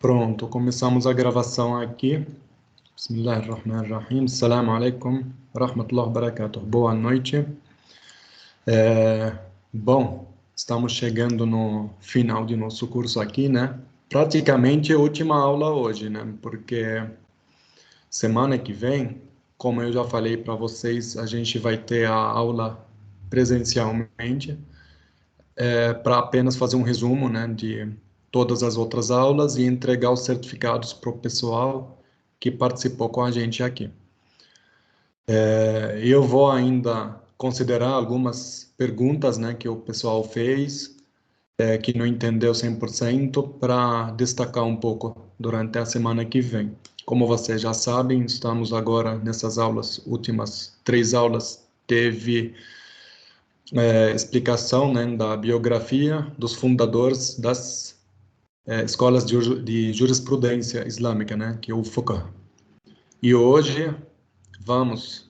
Pronto, começamos a gravação aqui. Bismillahirrahmanirrahim. Assalamu alaikum, rahmatullahi wa barakatuh. Boa noite. Bom, estamos chegando no final de nosso curso aqui, né? Praticamente a última aula hoje, né? Porque semana que vem, como eu já falei para vocês, a gente vai ter a aula presencialmente, para apenas fazer um resumo, né, de todas as outras aulas e entregar os certificados para o pessoal que participou com a gente aqui. Eu vou ainda considerar algumas perguntas, né, que o pessoal fez, que não entendeu 100%, para destacar um pouco durante a semana que vem. Como vocês já sabem, estamos agora nessas aulas, últimas 3 aulas, teve explicação, né, da biografia dos fundadores das escolas de jurisprudência islâmica, né, que é o Fiqh. E hoje vamos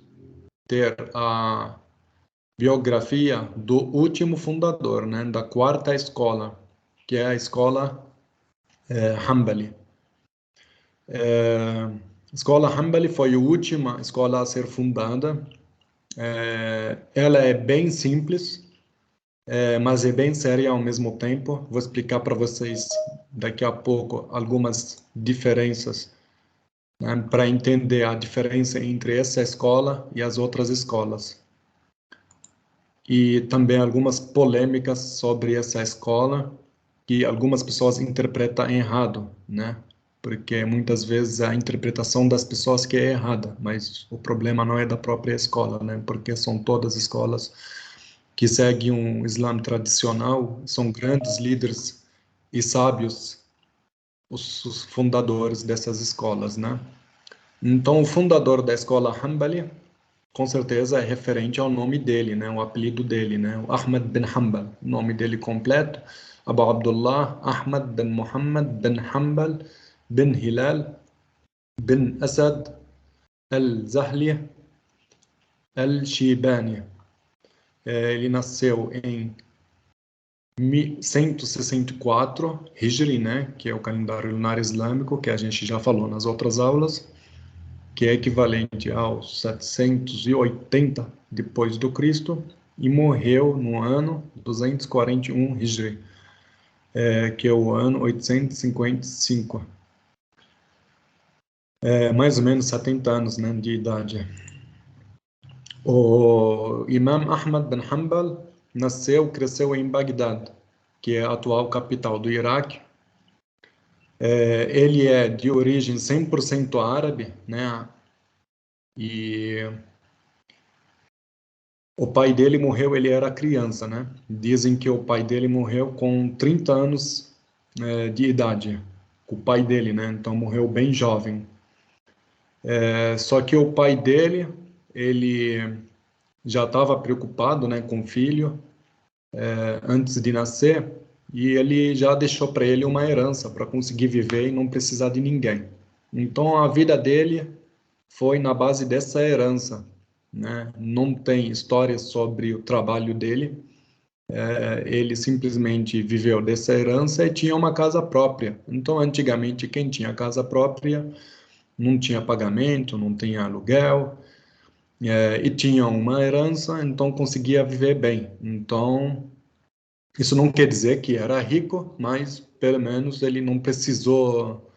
ter a biografia do último fundador, né, da quarta escola, que é a escola Hanbali. A escola Hanbali foi a última escola a ser fundada. Ela é bem simples, mas é bem séria ao mesmo tempo. Vou explicar para vocês daqui a pouco algumas diferenças, né, para entender a diferença entre essa escola e as outras escolas. E também algumas polêmicas sobre essa escola, que algumas pessoas interpretam errado, né? Porque muitas vezes a interpretação das pessoas que é errada, mas o problema não é da própria escola, né? Porque são todas escolas que seguem um Islã tradicional, são grandes líderes e sábios, os fundadores dessas escolas, né? Então, o fundador da escola Hanbali, com certeza é referente ao nome dele, né? O apelido dele, né? O Ahmad bin Hanbal, o nome dele completo, Abu Abdullah Ahmad bin Muhammad bin Hanbal bin Hilal bin Asad al-Zahli al-Shibani. Ele nasceu em 164 Hijri, né? Que é o calendário lunar islâmico, que a gente já falou nas outras aulas, que é equivalente aos 780 depois do Cristo, e morreu no ano 241 Hijri, que é o ano 855. Mais ou menos 70 anos, né, de idade. O Imam Ahmad bin Hanbal cresceu em Bagdad, que é a atual capital do Iraque. Ele é de origem 100% árabe, né, e o pai dele morreu, ele era criança, né? Dizem que o pai dele morreu com 30 anos de idade, o pai dele, né? Então morreu bem jovem. Só que o pai dele, ele já estava preocupado, né, com o filho, antes de nascer, e ele já deixou para ele uma herança para conseguir viver e não precisar de ninguém. Então a vida dele foi na base dessa herança, né? Não tem histórias sobre o trabalho dele. Ele simplesmente viveu dessa herança e tinha uma casa própria. Então, antigamente, quem tinha casa própria não tinha pagamento, não tinha aluguel, e tinha uma herança, então conseguia viver bem. Então, isso não quer dizer que era rico, mas pelo menos ele não precisou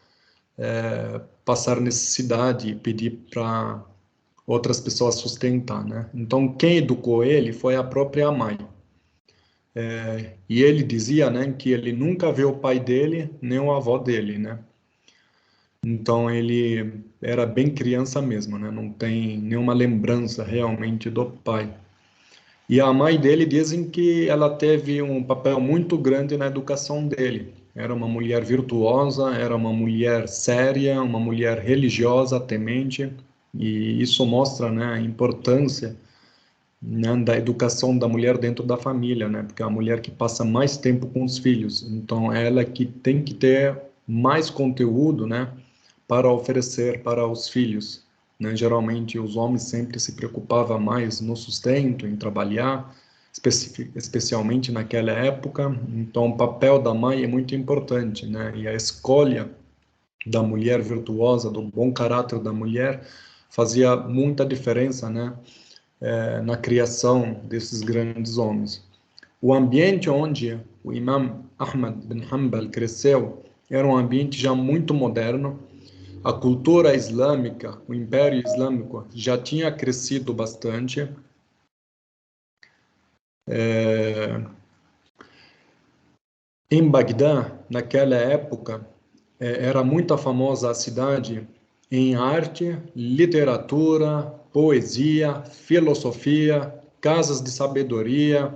passar necessidade e pedir para outras pessoas sustentar, né? Então, quem educou ele foi a própria mãe. E ele dizia, né, que ele nunca viu o pai dele, nem o avô dele, né? Então, ele era bem criança mesmo, né? Não tem nenhuma lembrança realmente do pai. E a mãe dele dizem que ela teve um papel muito grande na educação dele. Era uma mulher virtuosa, era uma mulher séria, uma mulher religiosa, temente, e isso mostra, né, a importância, né, da educação da mulher dentro da família, né, porque é a mulher que passa mais tempo com os filhos, então ela que tem que ter mais conteúdo, né, para oferecer para os filhos, né. Geralmente os homens sempre se preocupavam mais no sustento, em trabalhar, especialmente naquela época. Então o papel da mãe é muito importante, né, e a escolha da mulher virtuosa, do bom caráter da mulher, fazia muita diferença, né, na criação desses grandes homens. O ambiente onde o Imam Ahmad bin Hanbal cresceu era um ambiente já muito moderno. A cultura islâmica, o Império Islâmico já tinha crescido bastante. Em Bagdá, naquela época, era muito famosa a cidade em arte, literatura, poesia, filosofia, casas de sabedoria,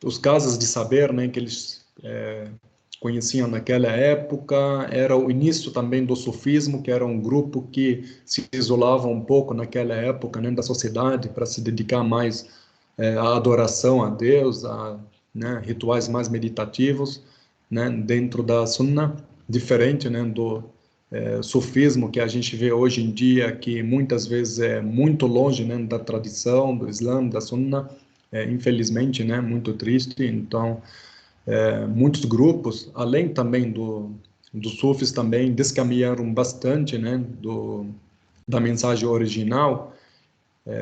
os casas de saber, né, que eles conheciam naquela época. Era o início também do sufismo, que era um grupo que se isolava um pouco naquela época, né, da sociedade, para se dedicar mais à adoração a Deus, a, né, rituais mais meditativos, né, dentro da Sunna, diferente, né, do sufismo que a gente vê hoje em dia, que muitas vezes é muito longe, né, da tradição do Islã, da Sunna, infelizmente, né, muito triste. Então, muitos grupos, além também dos sufis, também descaminharam bastante, né, da mensagem original.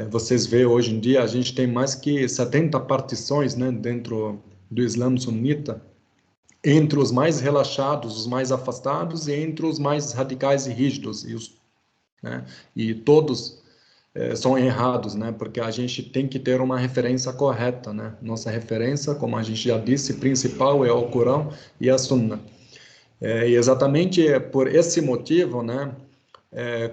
Vocês vê hoje em dia a gente tem mais que 70 partições, né, dentro do Islã sunita, entre os mais relaxados, os mais afastados, e entre os mais radicais e rígidos, né, e todos são errados, né? Porque a gente tem que ter uma referência correta, né? Nossa referência, como a gente já disse, principal é o Corão e a Sunna. E exatamente por esse motivo, né?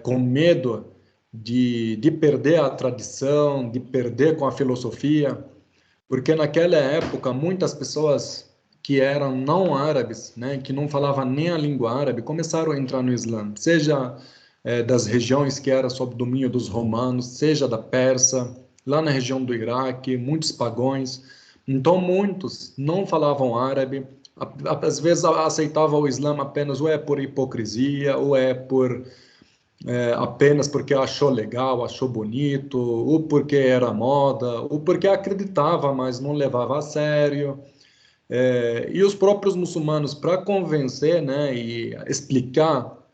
Com medo de perder a tradição, de perder com a filosofia, porque naquela época muitas pessoas que eram não árabes, né, que não falavam nem a língua árabe, começaram a entrar no Islã, seja das regiões que era sob domínio dos romanos, seja da Pérsia, lá na região do Iraque, muitos pagões. Então muitos não falavam árabe, às vezes aceitavam o Islã apenas ou é por hipocrisia, ou é por apenas porque achou legal, achou bonito, ou porque era moda, ou porque acreditava, mas não levava a sério. E os próprios muçulmanos, para convencer, né, e explicar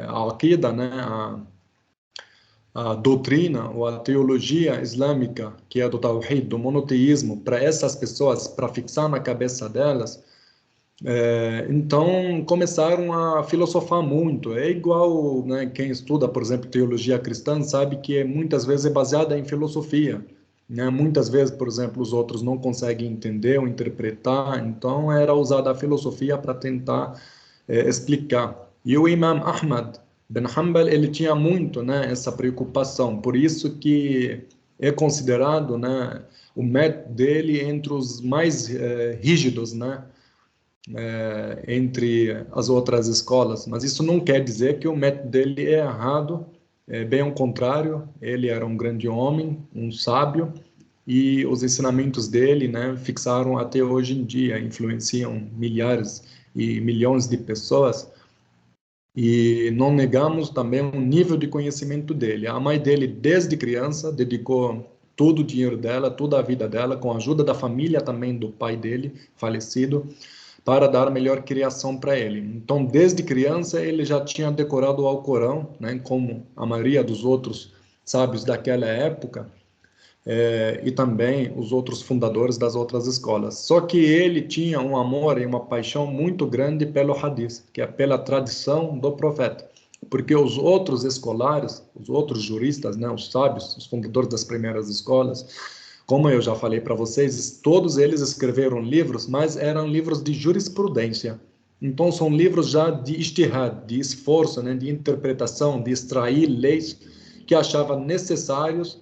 a Aqidah, né, a doutrina ou a teologia islâmica, que é do Tawhid, do monoteísmo, para essas pessoas, para fixar na cabeça delas, então começaram a filosofar muito. É igual, né, quem estuda, por exemplo, teologia cristã sabe que muitas vezes é baseada em filosofia, né? Muitas vezes, por exemplo, os outros não conseguem entender ou interpretar, então era usada a filosofia para tentar explicar. E o Imam Ahmad bin Hanbal, ele tinha muito, né, essa preocupação, por isso que é considerado, né, o método dele entre os mais rígidos, né, entre as outras escolas, mas isso não quer dizer que o método dele é errado, é bem ao contrário, ele era um grande homem, um sábio, e os ensinamentos dele, né, fixaram até hoje em dia, influenciam milhares e milhões de pessoas, e não negamos também o nível de conhecimento dele. A mãe dele, desde criança, dedicou todo o dinheiro dela, toda a vida dela, com a ajuda da família também do pai dele, falecido, para dar a melhor criação para ele. Então, desde criança, ele já tinha decorado o Alcorão, né, como a maioria dos outros sábios daquela época, e também os outros fundadores das outras escolas. Só que ele tinha um amor e uma paixão muito grande pelo hadith, que é pela tradição do profeta. Porque os outros escolares, os outros juristas, né, os sábios, os fundadores das primeiras escolas, como eu já falei para vocês, todos eles escreveram livros, mas eram livros de jurisprudência. Então, são livros já de ijtihad, de esforço, né, de interpretação, de extrair leis que achavam necessários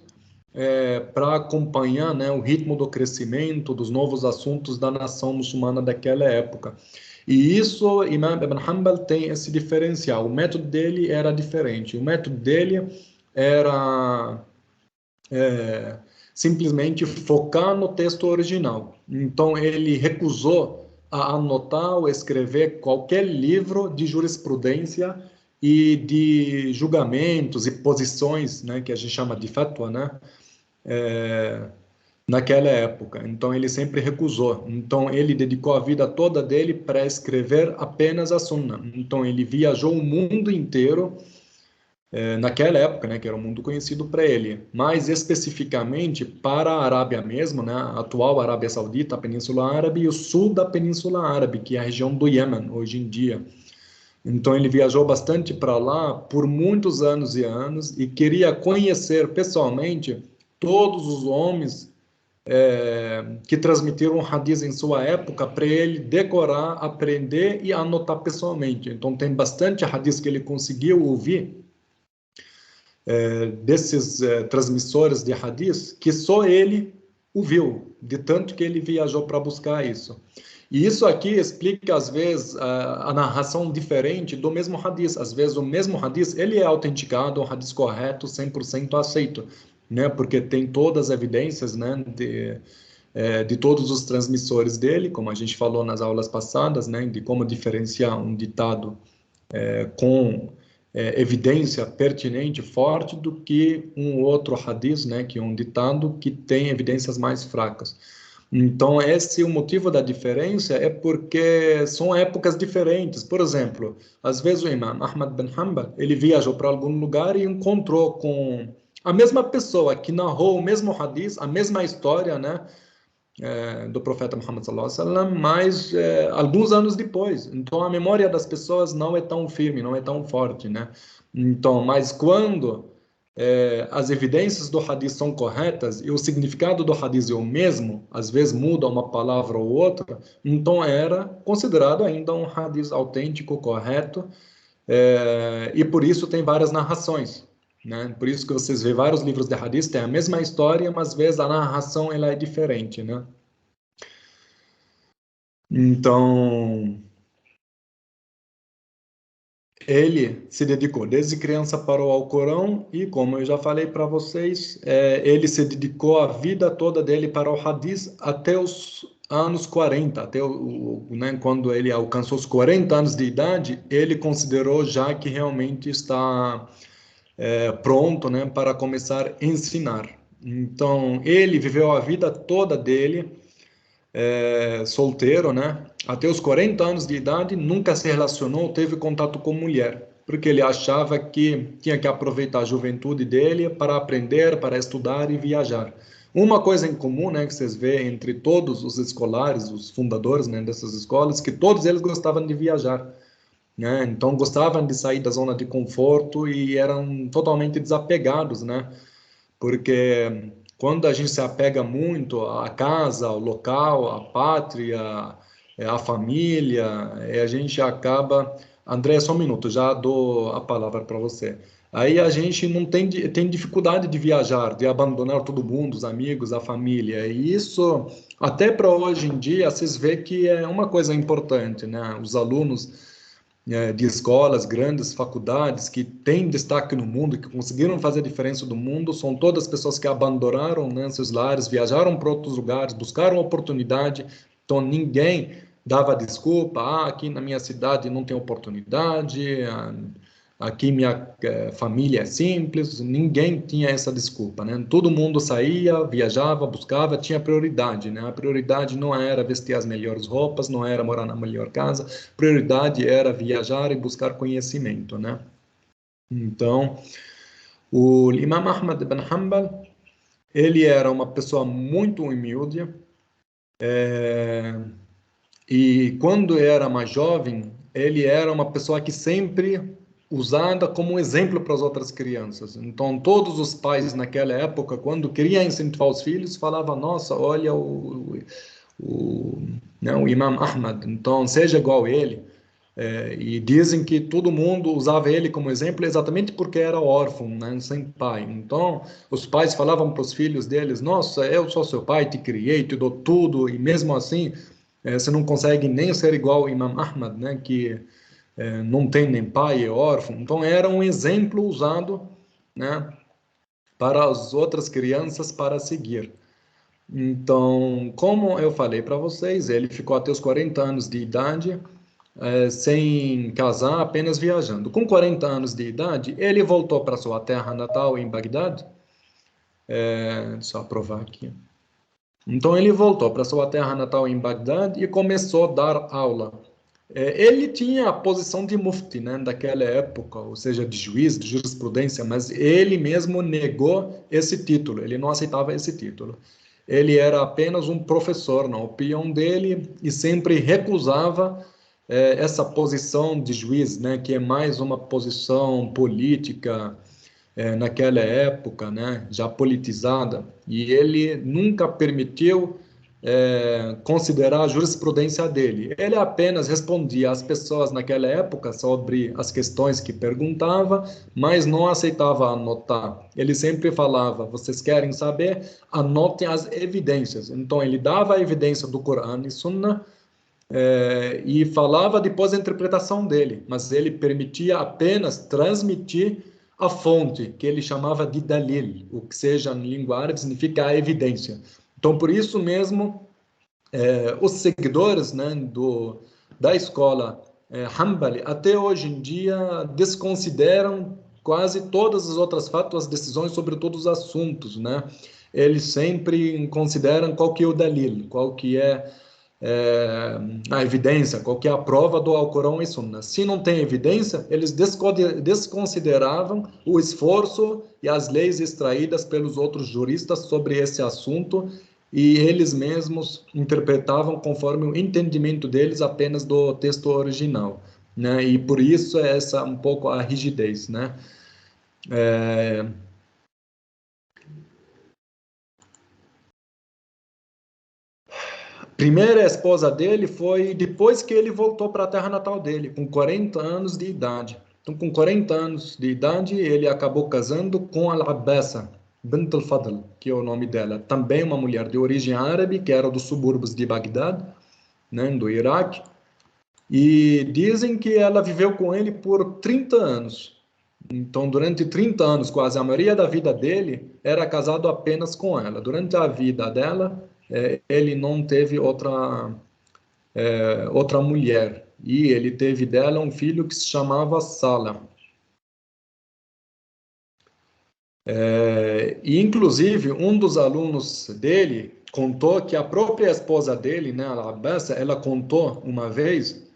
para acompanhar, né, o ritmo do crescimento dos novos assuntos da nação muçulmana daquela época. E isso, Imam Ibn Hanbal tem esse diferencial. O método dele era diferente. O método dele era simplesmente focar no texto original. Então, ele recusou a anotar ou escrever qualquer livro de jurisprudência e de julgamentos e posições, né, que a gente chama de fatwa, né, naquela época. Então ele sempre recusou. Então ele dedicou a vida toda dele para escrever apenas a Sunna. Então ele viajou o mundo inteiro naquela época, né, que era um mundo conhecido para ele, mais especificamente para a Arábia mesmo, né, a atual Arábia Saudita, a Península Árabe e o sul da Península Árabe, que é a região do Iêmen hoje em dia. Então ele viajou bastante para lá por muitos anos e anos e queria conhecer pessoalmente todos os homens que transmitiram hadith em sua época para ele decorar, aprender e anotar pessoalmente. Então tem bastante hadith que ele conseguiu ouvir desses transmissores de hadith que só ele ouviu, de tanto que ele viajou para buscar isso. E isso aqui explica, às vezes, a narração diferente do mesmo hadith. Às vezes, o mesmo hadith, ele é autenticado, um hadith correto, 100% aceito, né? Porque tem todas as evidências, né, de todos os transmissores dele, como a gente falou nas aulas passadas, né, de como diferenciar um ditado com evidência pertinente, forte, do que um outro hadith, né, que é um ditado que tem evidências mais fracas. Então, esse o motivo da diferença é porque são épocas diferentes. Por exemplo, às vezes o Imam Ahmad bin Hanbal, ele viajou para algum lugar e encontrou com a mesma pessoa que narrou o mesmo hadith, a mesma história, né, do profeta Muhammad sallallahu alaihi wasallam, mas alguns anos depois. Então a memória das pessoas não é tão firme, não é tão forte, né? Então, mas quando as evidências do hadith são corretas e o significado do hadith é o mesmo, às vezes muda uma palavra ou outra, então era considerado ainda um hadith autêntico, correto, e por isso tem várias narrações, né? Por isso que vocês vê vários livros de hadith, tem a mesma história, mas às vezes a narração ela é diferente, né? Então, ele se dedicou desde criança para o Alcorão e, como eu já falei para vocês, ele se dedicou a vida toda dele para o Hadith até os anos 40, até né, quando ele alcançou os 40 anos de idade, ele considerou já que realmente está pronto, né, para começar a ensinar. Então, ele viveu a vida toda dele solteiro, né? Até os 40 anos de idade, nunca se relacionou, teve contato com mulher, porque ele achava que tinha que aproveitar a juventude dele para aprender, para estudar e viajar. Uma coisa em comum, né, que vocês veem entre todos os escolares, os fundadores, né, dessas escolas, que todos eles gostavam de viajar, né? Então gostavam de sair da zona de conforto e eram totalmente desapegados, né? Porque quando a gente se apega muito à casa, ao local, à pátria, à família, a gente acaba. André, só um minuto, já dou a palavra para você. Aí a gente não tem dificuldade de viajar, de abandonar todo mundo, os amigos, a família. E isso, até para hoje em dia, vocês vê que é uma coisa importante, né? Os alunos de escolas, grandes faculdades que têm destaque no mundo, que conseguiram fazer a diferença do mundo, são todas pessoas que abandonaram, né, seus lares, viajaram para outros lugares, buscaram oportunidade. Então ninguém dava desculpa, aqui na minha cidade não tem oportunidade, aqui minha família é simples, ninguém tinha essa desculpa, né? Todo mundo saía, viajava, buscava, tinha prioridade, né? A prioridade não era vestir as melhores roupas, não era morar na melhor casa, a prioridade era viajar e buscar conhecimento, né? Então, o Imam Ahmad ibn Hanbal, ele era uma pessoa muito humilde, e quando era mais jovem, ele era uma pessoa que sempre usada como exemplo para as outras crianças. Então, todos os pais naquela época, quando queriam incentivar os filhos, falavam: Nossa, olha o, né, o Imam Ahmad, então seja igual a ele. E dizem que todo mundo usava ele como exemplo exatamente porque era órfão, né, sem pai. Então, os pais falavam para os filhos deles: Nossa, eu sou seu pai, te criei, te dou tudo, e mesmo assim você não consegue nem ser igual ao Imam Ahmad, né, que não tem nem pai, é órfão. Então, era um exemplo usado, né, para as outras crianças para seguir. Então, como eu falei para vocês, ele ficou até os 40 anos de idade, sem casar, apenas viajando. Com 40 anos de idade, ele voltou para sua terra natal em Bagdad. Deixa eu aprovar aqui. Então ele voltou para sua terra natal em Bagdá e começou a dar aula. Ele tinha a posição de mufti, né, daquela época, ou seja, de juiz, de jurisprudência, mas ele mesmo negou esse título, ele não aceitava esse título. Ele era apenas um professor na opinião dele e sempre recusava essa posição de juiz, né, que é mais uma posição política, naquela época, né, já politizada, e ele nunca permitiu considerar a jurisprudência dele. Ele apenas respondia às pessoas naquela época sobre as questões que perguntava, mas não aceitava anotar. Ele sempre falava: vocês querem saber? Anotem as evidências. Então ele dava a evidência do Corão e Sunna, e falava depois a interpretação dele, mas ele permitia apenas transmitir a fonte, que ele chamava de dalil, o que seja em língua árabe significa a evidência. Então, por isso mesmo, os seguidores, né, da escola Hanbali, até hoje em dia, desconsideram quase todas as outras fatwas, decisões sobre todos os assuntos, né? Eles sempre consideram qual que é o dalil, qual que é a evidência, qual que é a prova do Alcorão e Sunna. Se não tem evidência, eles desconsideravam o esforço e as leis extraídas pelos outros juristas sobre esse assunto e eles mesmos interpretavam conforme o entendimento deles apenas do texto original, né? E por isso é essa um pouco a rigidez, né? Primeira esposa dele foi depois que ele voltou para a terra natal dele, com 40 anos de idade. Então, com 40 anos de idade, ele acabou casando com Al-Abbasa bint al-Fadl, que é o nome dela. Também uma mulher de origem árabe, que era dos subúrbios de Bagdad, né, do Iraque. E dizem que ela viveu com ele por 30 anos. Então, durante 30 anos, quase a maioria da vida dele, era casado apenas com ela. Durante a vida dela, ele não teve outra mulher. E ele teve dela um filho que se chamava Salah. E, inclusive, um dos alunos dele contou que a própria esposa dele, né, a Abbasa, ela contou uma vez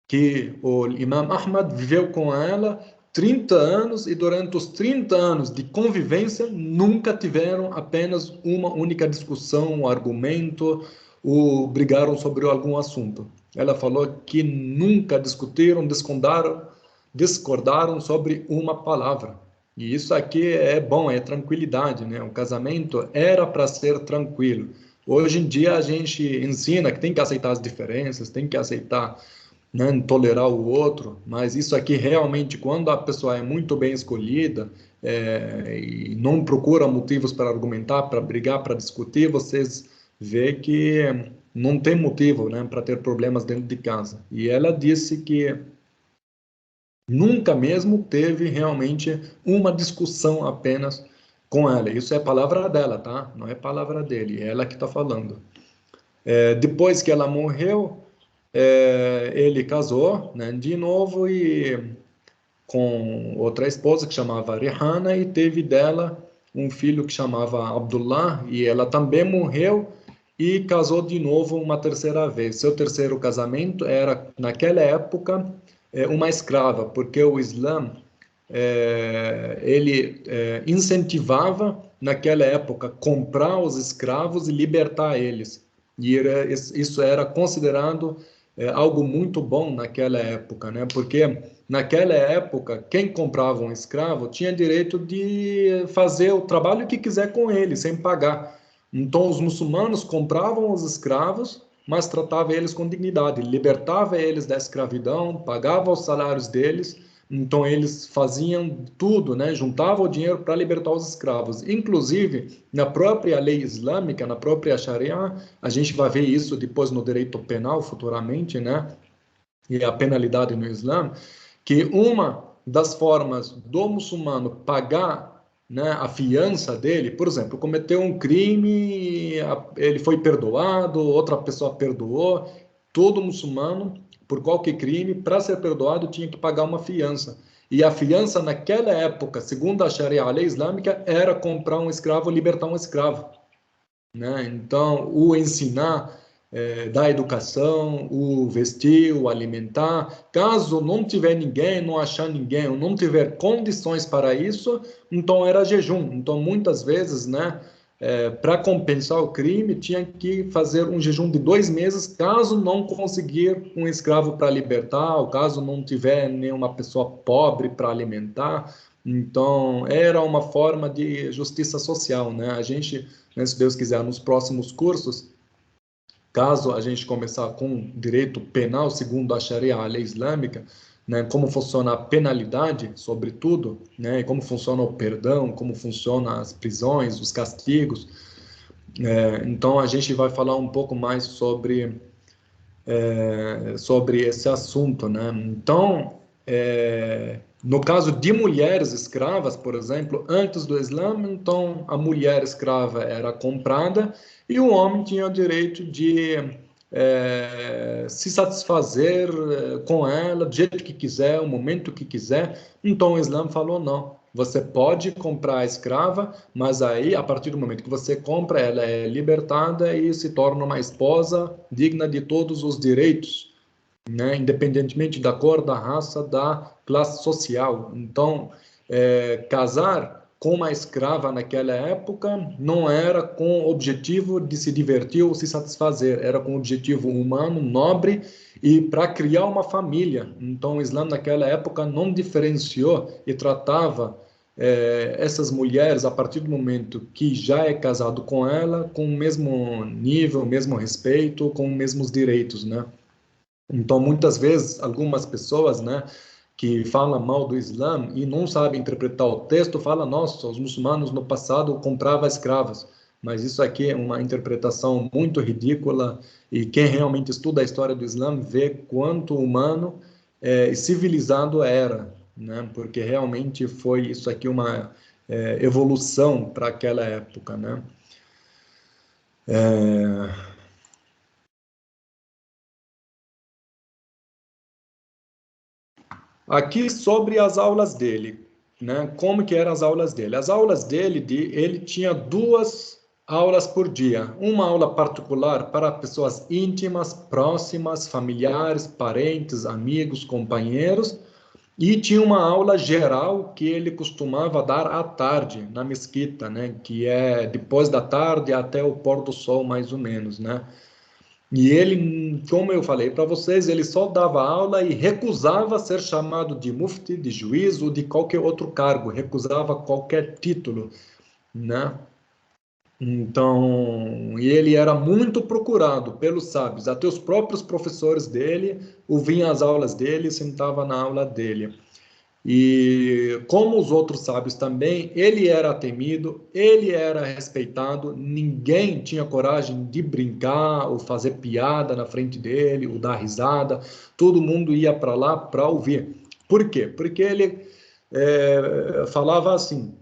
que o Imam Ahmad viveu com ela 30 anos e durante os 30 anos de convivência nunca tiveram apenas uma única discussão, um argumento, ou brigaram sobre algum assunto. Ela falou que nunca discutiram, discordaram sobre uma palavra. E isso aqui é bom, é tranquilidade, né? O casamento era para ser tranquilo. Hoje em dia a gente ensina que tem que aceitar as diferenças, tem que aceitar, né, tolerar o outro, mas isso aqui realmente, quando a pessoa é muito bem escolhida e não procura motivos para argumentar, para brigar, para discutir, vocês vê que não tem motivo, né, para ter problemas dentro de casa. E ela disse que nunca mesmo teve realmente uma discussão apenas com ela. Isso é palavra dela, tá? Não é palavra dele, é ela que está falando. Depois que ela morreu, ele casou, né, de novo e com outra esposa que chamava Rihanna e teve dela um filho que chamava Abdullah e ela também morreu e casou de novo uma terceira vez. Seu terceiro casamento era, naquela época, uma escrava, porque o Islã ele incentivava, naquela época, comprar os escravos e libertar eles. E isso era considerado algo muito bom naquela época, né? Porque naquela época, quem comprava um escravo tinha direito de fazer o trabalho que quiser com ele, sem pagar. Então, os muçulmanos compravam os escravos, mas tratava eles com dignidade, libertava eles da escravidão, pagava os salários deles. Então eles faziam tudo, né? Juntavam o dinheiro para libertar os escravos. Inclusive, na própria lei islâmica, na própria Sharia, a gente vai ver isso depois no direito penal futuramente, né? E a penalidade no Islã, que uma das formas do muçulmano pagar, né, a fiança dele, por exemplo, cometeu um crime, ele foi perdoado, outra pessoa perdoou, todo muçulmano, por qualquer crime, para ser perdoado, tinha que pagar uma fiança. E a fiança, naquela época, segundo a Sharia, a lei islâmica, era comprar um escravo, libertar um escravo. né? Então, o ensinar da educação, o vestir, o alimentar. Caso não tiver ninguém, não achar ninguém, ou não tiver condições para isso, então era jejum. Então, muitas vezes, né, para compensar o crime, tinha que fazer um jejum de 2 meses, caso não conseguir um escravo para libertar, ou caso não tiver nenhuma pessoa pobre para alimentar. Então, era uma forma de justiça social, né? A gente, né, se Deus quiser, nos próximos cursos, caso a gente começar com direito penal, segundo a Sharia, a lei islâmica, né, como funciona a penalidade, sobretudo, né, como funciona o perdão, como funcionam as prisões, os castigos. Então, a gente vai falar um pouco mais sobre esse assunto, né? Então, no caso de mulheres escravas, por exemplo, antes do Islã, então a mulher escrava era comprada e o homem tinha o direito de se satisfazer com ela do jeito que quiser, o momento que quiser. Então o Islã falou não. Você pode comprar a escrava, mas aí, a partir do momento que você compra, ela é libertada e se torna uma esposa digna de todos os direitos, né? Independentemente da cor, da raça, da classe social. Então, casar com uma escrava naquela época não era com o objetivo de se divertir ou se satisfazer, era com o objetivo humano, nobre e para criar uma família. Então, o Islã naquela época não diferenciou e tratava essas mulheres, a partir do momento que já é casado com ela, com o mesmo nível, o mesmo respeito, com os mesmos direitos, né? Então, muitas vezes, algumas pessoas, né, que falam mal do Islã e não sabem interpretar o texto, falam, nossa, os muçulmanos no passado compravam escravos. Mas isso aqui é uma interpretação muito ridícula e quem realmente estuda a história do Islã vê quanto humano e civilizado era, né? Porque realmente foi isso aqui uma evolução para aquela época, né? Aqui sobre as aulas dele, né? Como que eram as aulas dele? As aulas dele, ele tinha 2 aulas por dia. Uma aula particular para pessoas íntimas, próximas, familiares, parentes, amigos, companheiros. E tinha uma aula geral que ele costumava dar à tarde na mesquita, né? Que é depois da tarde até o pôr do sol, mais ou menos, né? E ele, como eu falei para vocês, ele só dava aula e recusava ser chamado de mufti, de juiz ou de qualquer outro cargo, recusava qualquer título, né? Então, e ele era muito procurado pelos sábios, até os próprios professores dele ouviam as aulas dele e sentavam na aula dele. E como os outros sábios também, ele era temido, ele era respeitado, ninguém tinha coragem de brincar ou fazer piada na frente dele, ou dar risada, todo mundo ia para lá para ouvir. Por quê? Porque ele falava assim,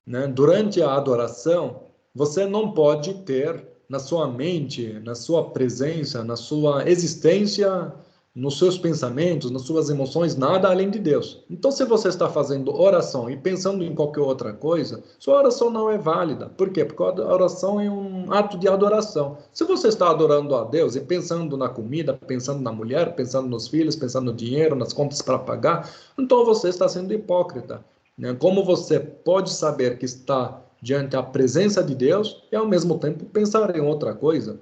né? Durante a adoração, você não pode ter na sua mente, na sua presença, na sua existência, nos seus pensamentos, nas suas emoções, nada além de Deus. Então, se você está fazendo oração e pensando em qualquer outra coisa, sua oração não é válida. Por quê? Porque a oração é um ato de adoração. Se você está adorando a Deus e pensando na comida, pensando na mulher, pensando nos filhos, pensando no dinheiro, nas contas para pagar, então você está sendo hipócrita, né? Como você pode saber que está diante da presença de Deus e ao mesmo tempo pensar em outra coisa,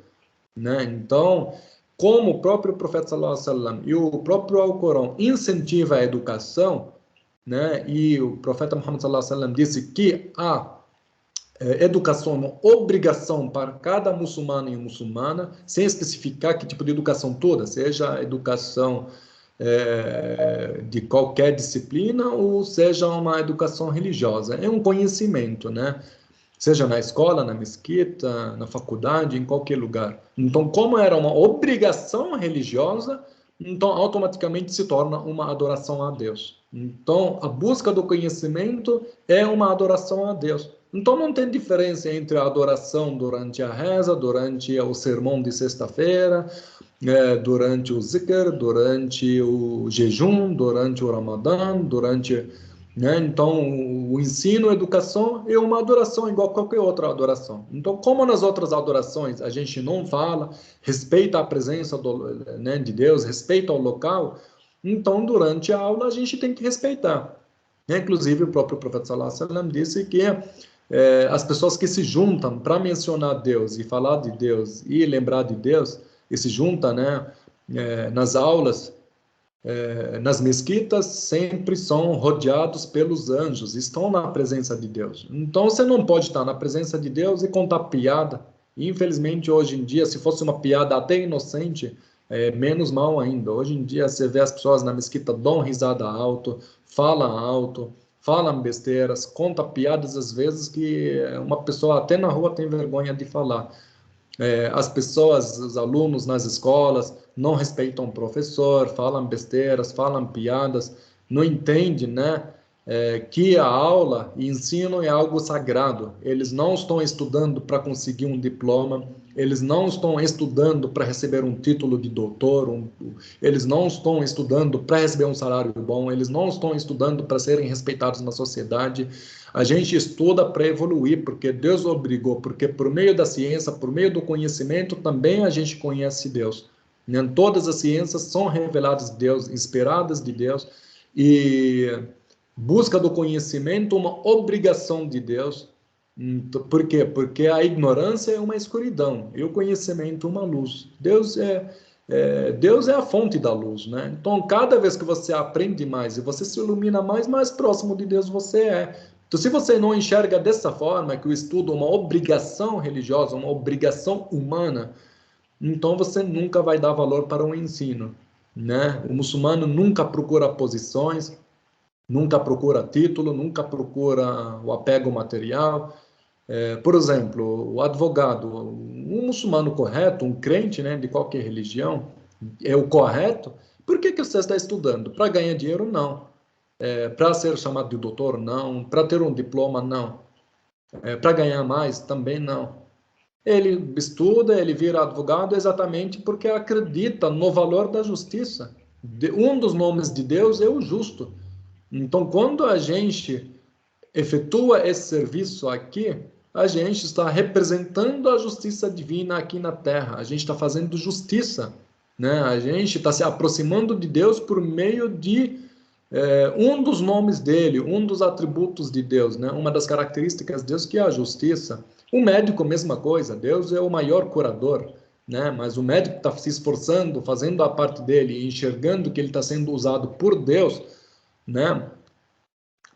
né? Então, como o próprio profeta sallallahu alaihi wasallam e o próprio Alcorão incentiva a educação, né? E o profeta Muhammad sallallahu alaihi wasallam disse que a educação é uma obrigação para cada muçulmano e muçulmana, sem especificar que tipo de educação toda, seja educação de qualquer disciplina ou seja uma educação religiosa. É um conhecimento, né? Seja na escola, na mesquita, na faculdade, em qualquer lugar. Então, como era uma obrigação religiosa, então automaticamente se torna uma adoração a Deus. Então, a busca do conhecimento é uma adoração a Deus. Então, não tem diferença entre a adoração durante a reza, durante o sermão de sexta-feira, durante o zikr, durante o jejum, durante o Ramadã, durante né? Então, o ensino, a educação é uma adoração igual a qualquer outra adoração. Então, como nas outras adorações a gente não fala, respeita a presença né, de Deus, respeita o local, então durante a aula a gente tem que respeitar. Né? Inclusive, o próprio profeta Sallallahu Alaihi Wasallam disse que as pessoas que se juntam para mencionar Deus e falar de Deus e lembrar de Deus, e se juntam, né, nas aulas, nas mesquitas, sempre são rodeados pelos anjos, estão na presença de Deus. Então você não pode estar na presença de Deus e contar piada. Infelizmente, hoje em dia, se fosse uma piada até inocente, menos mal ainda. Hoje em dia, você vê as pessoas na mesquita dão risada alto, falam besteiras, contam piadas às vezes que uma pessoa até na rua tem vergonha de falar. As pessoas, os alunos nas escolas, não respeitam o professor, falam besteiras, falam piadas, não entendem, né, que a aula e ensino é algo sagrado. Eles não estão estudando para conseguir um diploma, eles não estão estudando para receber um título de doutor, eles não estão estudando para receber um salário bom, eles não estão estudando para serem respeitados na sociedade. A gente estuda para evoluir, porque Deus obrigou, porque por meio da ciência, por meio do conhecimento, também a gente conhece Deus. Né? Todas as ciências são reveladas de Deus, inspiradas de Deus, e busca do conhecimento uma obrigação de Deus. Por quê? Porque a ignorância é uma escuridão e o conhecimento uma luz. Deus é a fonte da luz, né? Então, cada vez que você aprende mais e você se ilumina mais, mais próximo de Deus você é. Então, se você não enxerga dessa forma, que o estudo é uma obrigação religiosa, uma obrigação humana, então você nunca vai dar valor para o ensino, né? O muçulmano nunca procura posições, nunca procura título, nunca procura o apego material. Por exemplo, o advogado, um muçulmano correto, um crente, né, de qualquer religião, é o correto. Por que você está estudando? Para ganhar dinheiro? Não. Para ser chamado de doutor? Não. Para ter um diploma? Não. Para ganhar mais? Também não. Ele estuda, ele vira advogado exatamente porque acredita no valor da justiça. Um dos nomes de Deus é o justo. Então, quando a gente efetua esse serviço aqui, a gente está representando a justiça divina aqui na Terra. A gente está fazendo justiça, né? A gente está se aproximando de Deus por meio de um dos nomes dele, um dos atributos de Deus, né? Uma das características de Deus que é a justiça. O médico, mesma coisa. Deus é o maior curador, né? Mas o médico está se esforçando, fazendo a parte dele, enxergando que ele está sendo usado por Deus, né?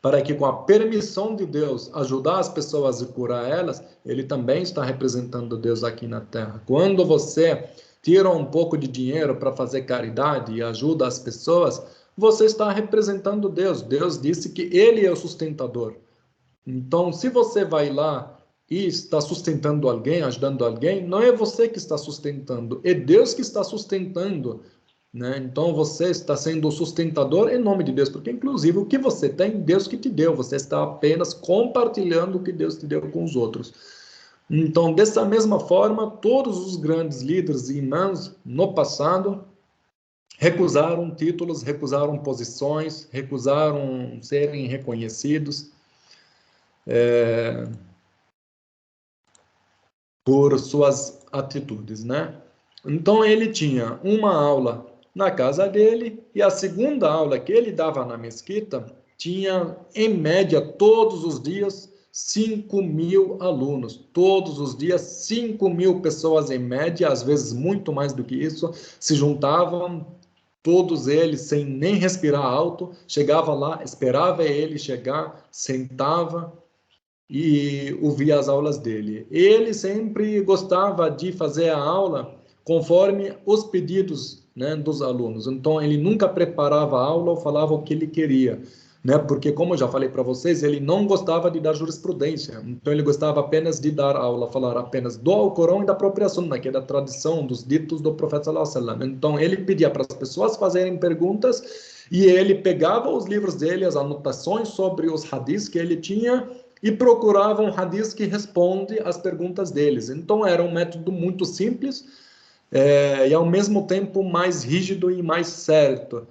Para que, com a permissão de Deus, ajudar as pessoas e curar elas, ele também está representando Deus aqui na Terra. Quando você tira um pouco de dinheiro para fazer caridade e ajuda as pessoas, você está representando Deus. Deus disse que ele é o sustentador. Então, se você vai lá e está sustentando alguém, ajudando alguém, não é você que está sustentando, é Deus que está sustentando, né? Então você está sendo o sustentador em nome de Deus, porque inclusive o que você tem, Deus que te deu, você está apenas compartilhando o que Deus te deu com os outros. Então, dessa mesma forma, todos os grandes líderes e imãs no passado recusaram títulos, recusaram posições, recusaram serem reconhecidos por suas atitudes, né? Então ele tinha uma aula na casa dele e a segunda aula que ele dava na mesquita tinha, em média, todos os dias, 5.000 alunos. Todos os dias, 5.000 pessoas em média, às vezes muito mais do que isso, se juntavam, todos eles sem nem respirar alto, chegava lá, esperava ele chegar, sentava e ouvia as aulas dele. Ele sempre gostava de fazer a aula conforme os pedidos, né, dos alunos. Então, ele nunca preparava a aula ou falava o que ele queria, né? Porque, como eu já falei para vocês, ele não gostava de dar jurisprudência. Então, ele gostava apenas de dar aula, falar apenas do Alcorão e da própria Sunna, que é da tradição, dos ditos do profeta sallallahu alaihi wasallam. Então, ele pedia para as pessoas fazerem perguntas e ele pegava os livros dele, as anotações sobre os hadiths que ele tinha e procurava um hadith que responde às perguntas deles. Então, era um método muito simples, e ao mesmo tempo mais rígido e mais certo,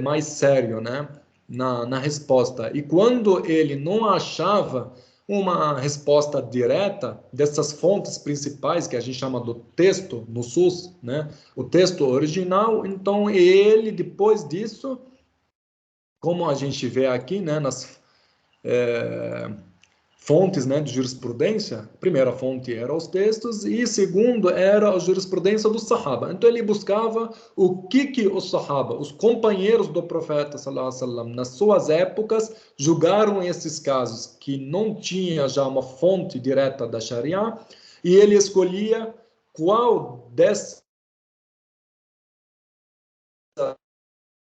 mais sério, né? na resposta. E quando ele não achava uma resposta direta dessas fontes principais, que a gente chama do texto, no SUS, né? O texto original, então ele, depois disso, como a gente vê aqui, né, nas fontes, né, de jurisprudência, a primeira fonte era os textos e segundo era a jurisprudência do Sahaba. Então ele buscava o que os Sahaba, os companheiros do profeta sallallahu alaihi wasallam, nas suas épocas, julgaram esses casos que não tinha já uma fonte direta da Sharia e ele escolhia qual desse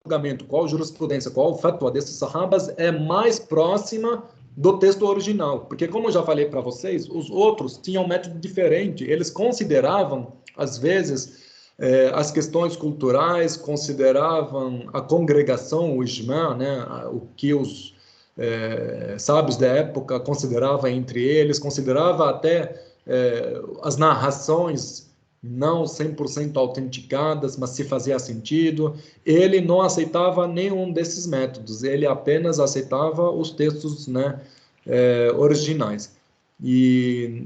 julgamento, qual jurisprudência, qual fatwa desses sahabas é mais próxima do texto original. Porque, como eu já falei para vocês, os outros tinham um método diferente. Eles consideravam, às vezes, as questões culturais, consideravam a congregação, o ijma, né, o que os sábios da época consideravam entre eles, considerava até as narrações não 100% autenticadas, mas se fazia sentido. Ele não aceitava nenhum desses métodos, ele apenas aceitava os textos, né, originais. E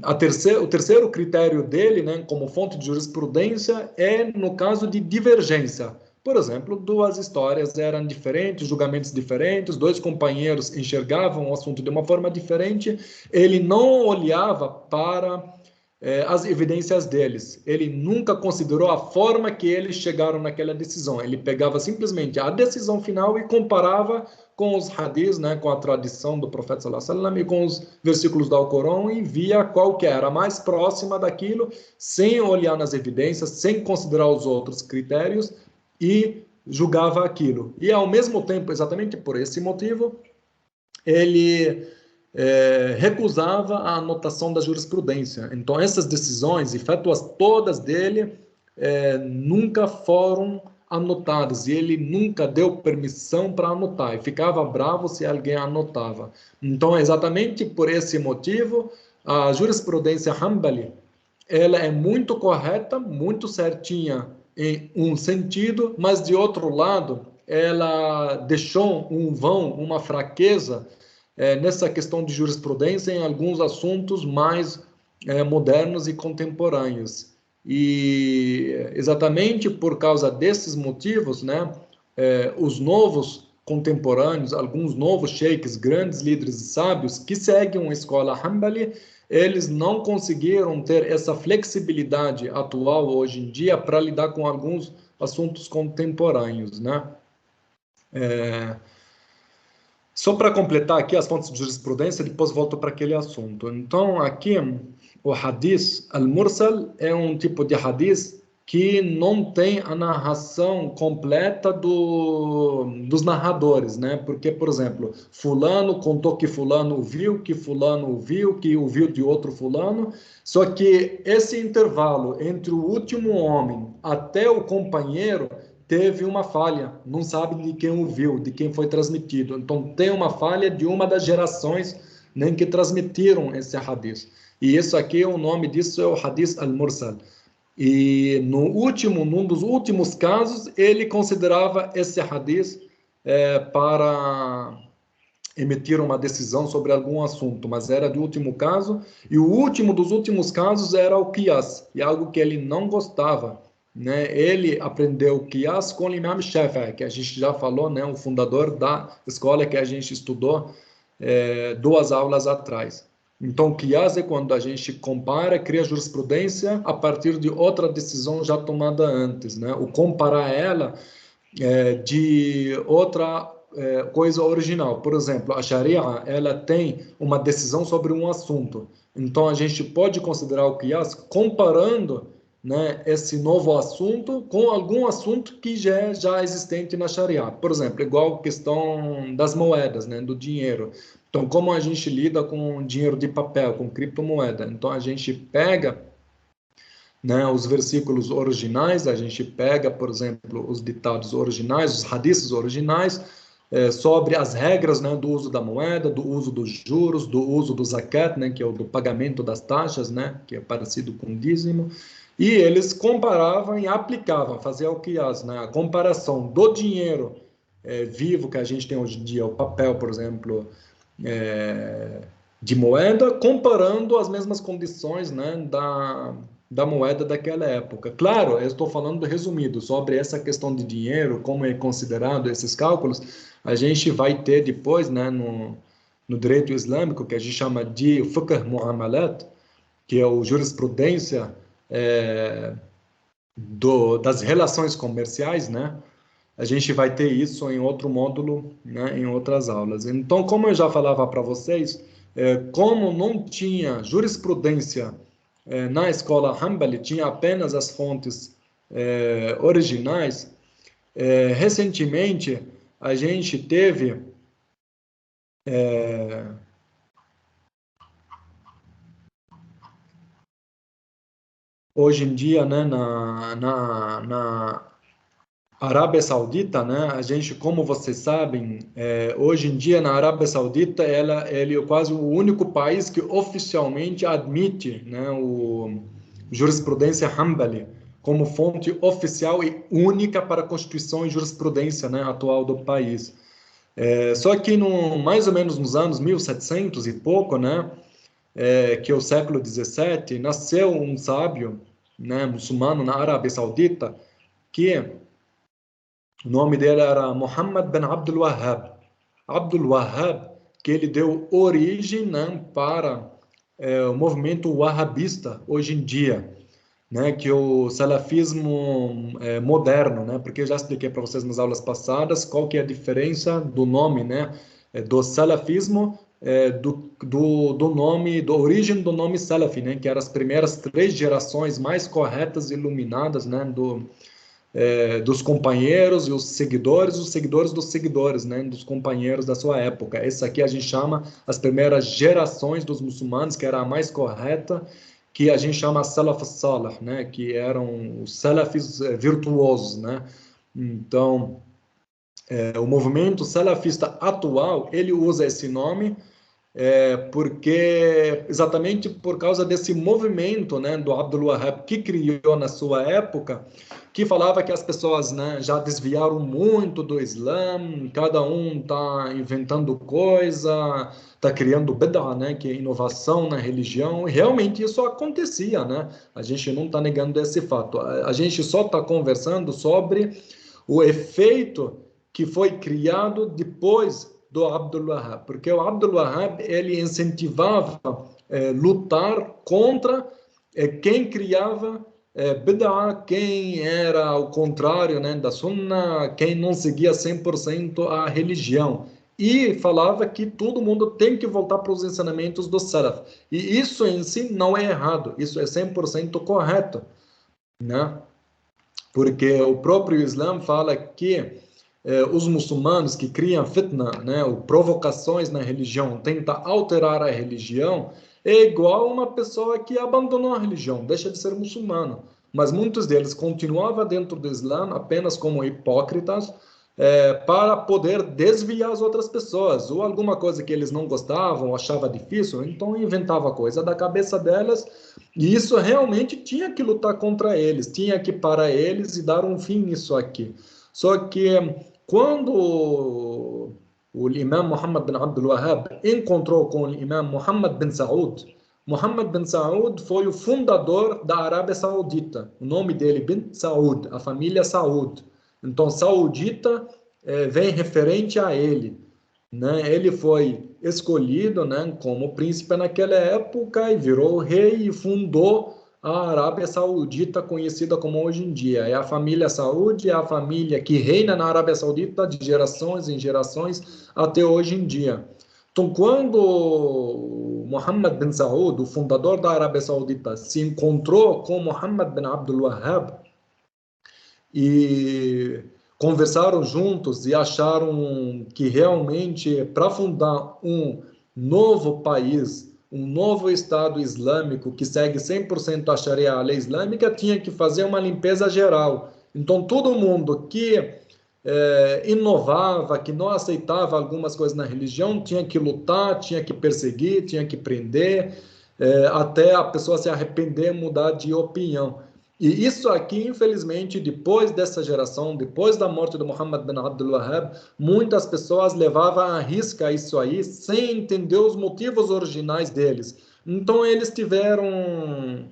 o terceiro critério dele, né, como fonte de jurisprudência, é no caso de divergência. Por exemplo, duas histórias eram diferentes, julgamentos diferentes, dois companheiros enxergavam o assunto de uma forma diferente, ele não olhava para as evidências deles. Ele nunca considerou a forma que eles chegaram naquela decisão. Ele pegava simplesmente a decisão final e comparava com os hadiths, né, com a tradição do profeta sallallahu alaihi wasallam e com os versículos do Alcorão e via qual que era a mais próxima daquilo, sem olhar nas evidências, sem considerar os outros critérios e julgava aquilo. E ao mesmo tempo, exatamente por esse motivo, ele recusava a anotação da jurisprudência. Então, essas decisões e fatwas todas dele nunca foram anotadas e ele nunca deu permissão para anotar e ficava bravo se alguém anotava. Então, exatamente por esse motivo, a jurisprudência Hanbali ela é muito correta, muito certinha em um sentido, mas de outro lado, ela deixou um vão, uma fraqueza nessa questão de jurisprudência em alguns assuntos mais modernos e contemporâneos. E exatamente por causa desses motivos, né, os novos contemporâneos, alguns novos sheikhs, grandes líderes e sábios que seguem a escola Hanbali, eles não conseguiram ter essa flexibilidade atual hoje em dia para lidar com alguns assuntos contemporâneos, né? Só para completar aqui as fontes de jurisprudência, depois volto para aquele assunto. Então, aqui, o hadith al-mursal é um tipo de hadith que não tem a narração completa dos narradores, né? Porque, por exemplo, fulano contou que fulano viu que o viu de outro fulano, só que esse intervalo entre o último homem até o companheiro teve uma falha, não sabe de quem o viu, de quem foi transmitido. Então, tem uma falha de uma das gerações nem que transmitiram esse hadith. E isso aqui, o nome disso é o hadith al-mursal. E num dos últimos casos, ele considerava esse hadith para emitir uma decisão sobre algum assunto, mas era de último caso. E o último dos últimos casos era o qiyas, e algo que ele não gostava. Né? Ele aprendeu o qiyas com o Imam Shafi'i, que a gente já falou, né? O fundador da escola que a gente estudou 2 aulas atrás. Então, o qiyas é quando a gente compara, cria jurisprudência a partir de outra decisão já tomada antes. Né? O comparar ela de outra coisa original. Por exemplo, a Sharia ela tem uma decisão sobre um assunto. Então, a gente pode considerar o qiyas comparando, né, esse novo assunto com algum assunto que já é existente na Sharia. Por exemplo, igual a questão das moedas, né, do dinheiro. Então, como a gente lida com dinheiro de papel, com criptomoeda? Então, a gente pega, né, os versículos originais, a gente pega, por exemplo, os ditados originais, os hadiths originais, sobre as regras, né, do uso da moeda, do uso dos juros, do uso do zakat, né, que é o do pagamento das taxas, né, que é parecido com o dízimo, e eles comparavam e aplicavam, faziam o qiyas, né, a comparação do dinheiro vivo que a gente tem hoje em dia, o papel, por exemplo, de moeda, comparando as mesmas condições, né, da moeda daquela época. Claro, eu estou falando resumido sobre essa questão de dinheiro, como é considerado esses cálculos. A gente vai ter depois, né, no direito islâmico, que a gente chama de fiqh muamalat, que é a jurisprudência das relações comerciais, né? A gente vai ter isso em outro módulo, né, em outras aulas. Então, como eu já falava para vocês, como não tinha jurisprudência na escola Hanbali, tinha apenas as fontes originais, recentemente a gente teve hoje em dia, né, na Arábia Saudita, né, a gente, como vocês sabem, hoje em dia na Arábia Saudita, ele é quase o único país que oficialmente admite, né, jurisprudência Hanbali como fonte oficial e única para a Constituição e jurisprudência, né, atual do país. Só que mais ou menos nos anos 1700 e pouco, né, que é o século 17, nasceu um sábio, né, muçulmano na Arábia Saudita, que o nome dele era Muhammad bin Abdul Wahhab. Abdul Wahhab, que ele deu origem, né, para o movimento wahhabista hoje em dia, né, que é o salafismo moderno, né, porque eu já expliquei para vocês nas aulas passadas qual que é a diferença do nome, né, do salafismo, do nome, da origem do nome salafi, né, que eram as primeiras 3 gerações mais corretas e iluminadas, né, dos companheiros e os seguidores dos seguidores, né, dos companheiros da sua época. Essa aqui a gente chama as primeiras gerações dos muçulmanos, que era a mais correta, que a gente chama Salaf Salih, né, que eram os salafis virtuosos, né. Então, o movimento salafista atual, ele usa esse nome porque exatamente por causa desse movimento, né, do Abdul Wahhab, que criou na sua época, que falava que as pessoas, né, já desviaram muito do Islã, cada um está inventando coisa, está criando bid'ah, né, que é inovação na religião, e realmente isso acontecia, né? A gente não está negando esse fato, a gente só está conversando sobre o efeito que foi criado depois do Abdul Wahhab, porque o Abdul Wahhab ele incentivava lutar contra quem criava bid'ah, quem era ao contrário, né, da Sunnah, quem não seguia 100% a religião. E falava que todo mundo tem que voltar para os ensinamentos do Salaf. E isso em si não é errado, isso é 100% correto, né? Porque o próprio Islã fala que os muçulmanos que criam fitna, né, ou provocações na religião, tenta alterar a religião, é igual uma pessoa que abandonou a religião, deixa de ser muçulmano. Mas muitos deles continuavam dentro do Islã apenas como hipócritas, para poder desviar as outras pessoas, ou alguma coisa que eles não gostavam, achavam difícil, então inventava coisa da cabeça delas, e isso realmente tinha que lutar contra eles, tinha que parar eles e dar um fim nisso aqui. Só que quando o imam Muhammad bin Abdul Wahhab encontrou com o imam Muhammad bin Saud foi o fundador da Arábia Saudita. O nome dele, bin Saud, a família Saud. Então, saudita vem referente a ele, né? Ele foi escolhido, né, como príncipe naquela época e virou rei e fundou a Arábia Saudita, conhecida como hoje em dia. É a família Saud, é a família que reina na Arábia Saudita de gerações em gerações até hoje em dia. Então, quando Muhammad bin Saud, o fundador da Arábia Saudita, se encontrou com Muhammad bin Abdul Wahhab e conversaram juntos e acharam que realmente para fundar um novo país, um novo Estado Islâmico que segue 100% a Sharia, a lei islâmica, tinha que fazer uma limpeza geral. Então, todo mundo que inovava, que não aceitava algumas coisas na religião, tinha que lutar, tinha que perseguir, tinha que prender, até a pessoa se arrepender, mudar de opinião. E isso aqui, infelizmente, depois dessa geração, depois da morte de Muhammad bin Abdul Wahhab, muitas pessoas levavam à risca isso aí, sem entender os motivos originais deles. Então, eles tiveram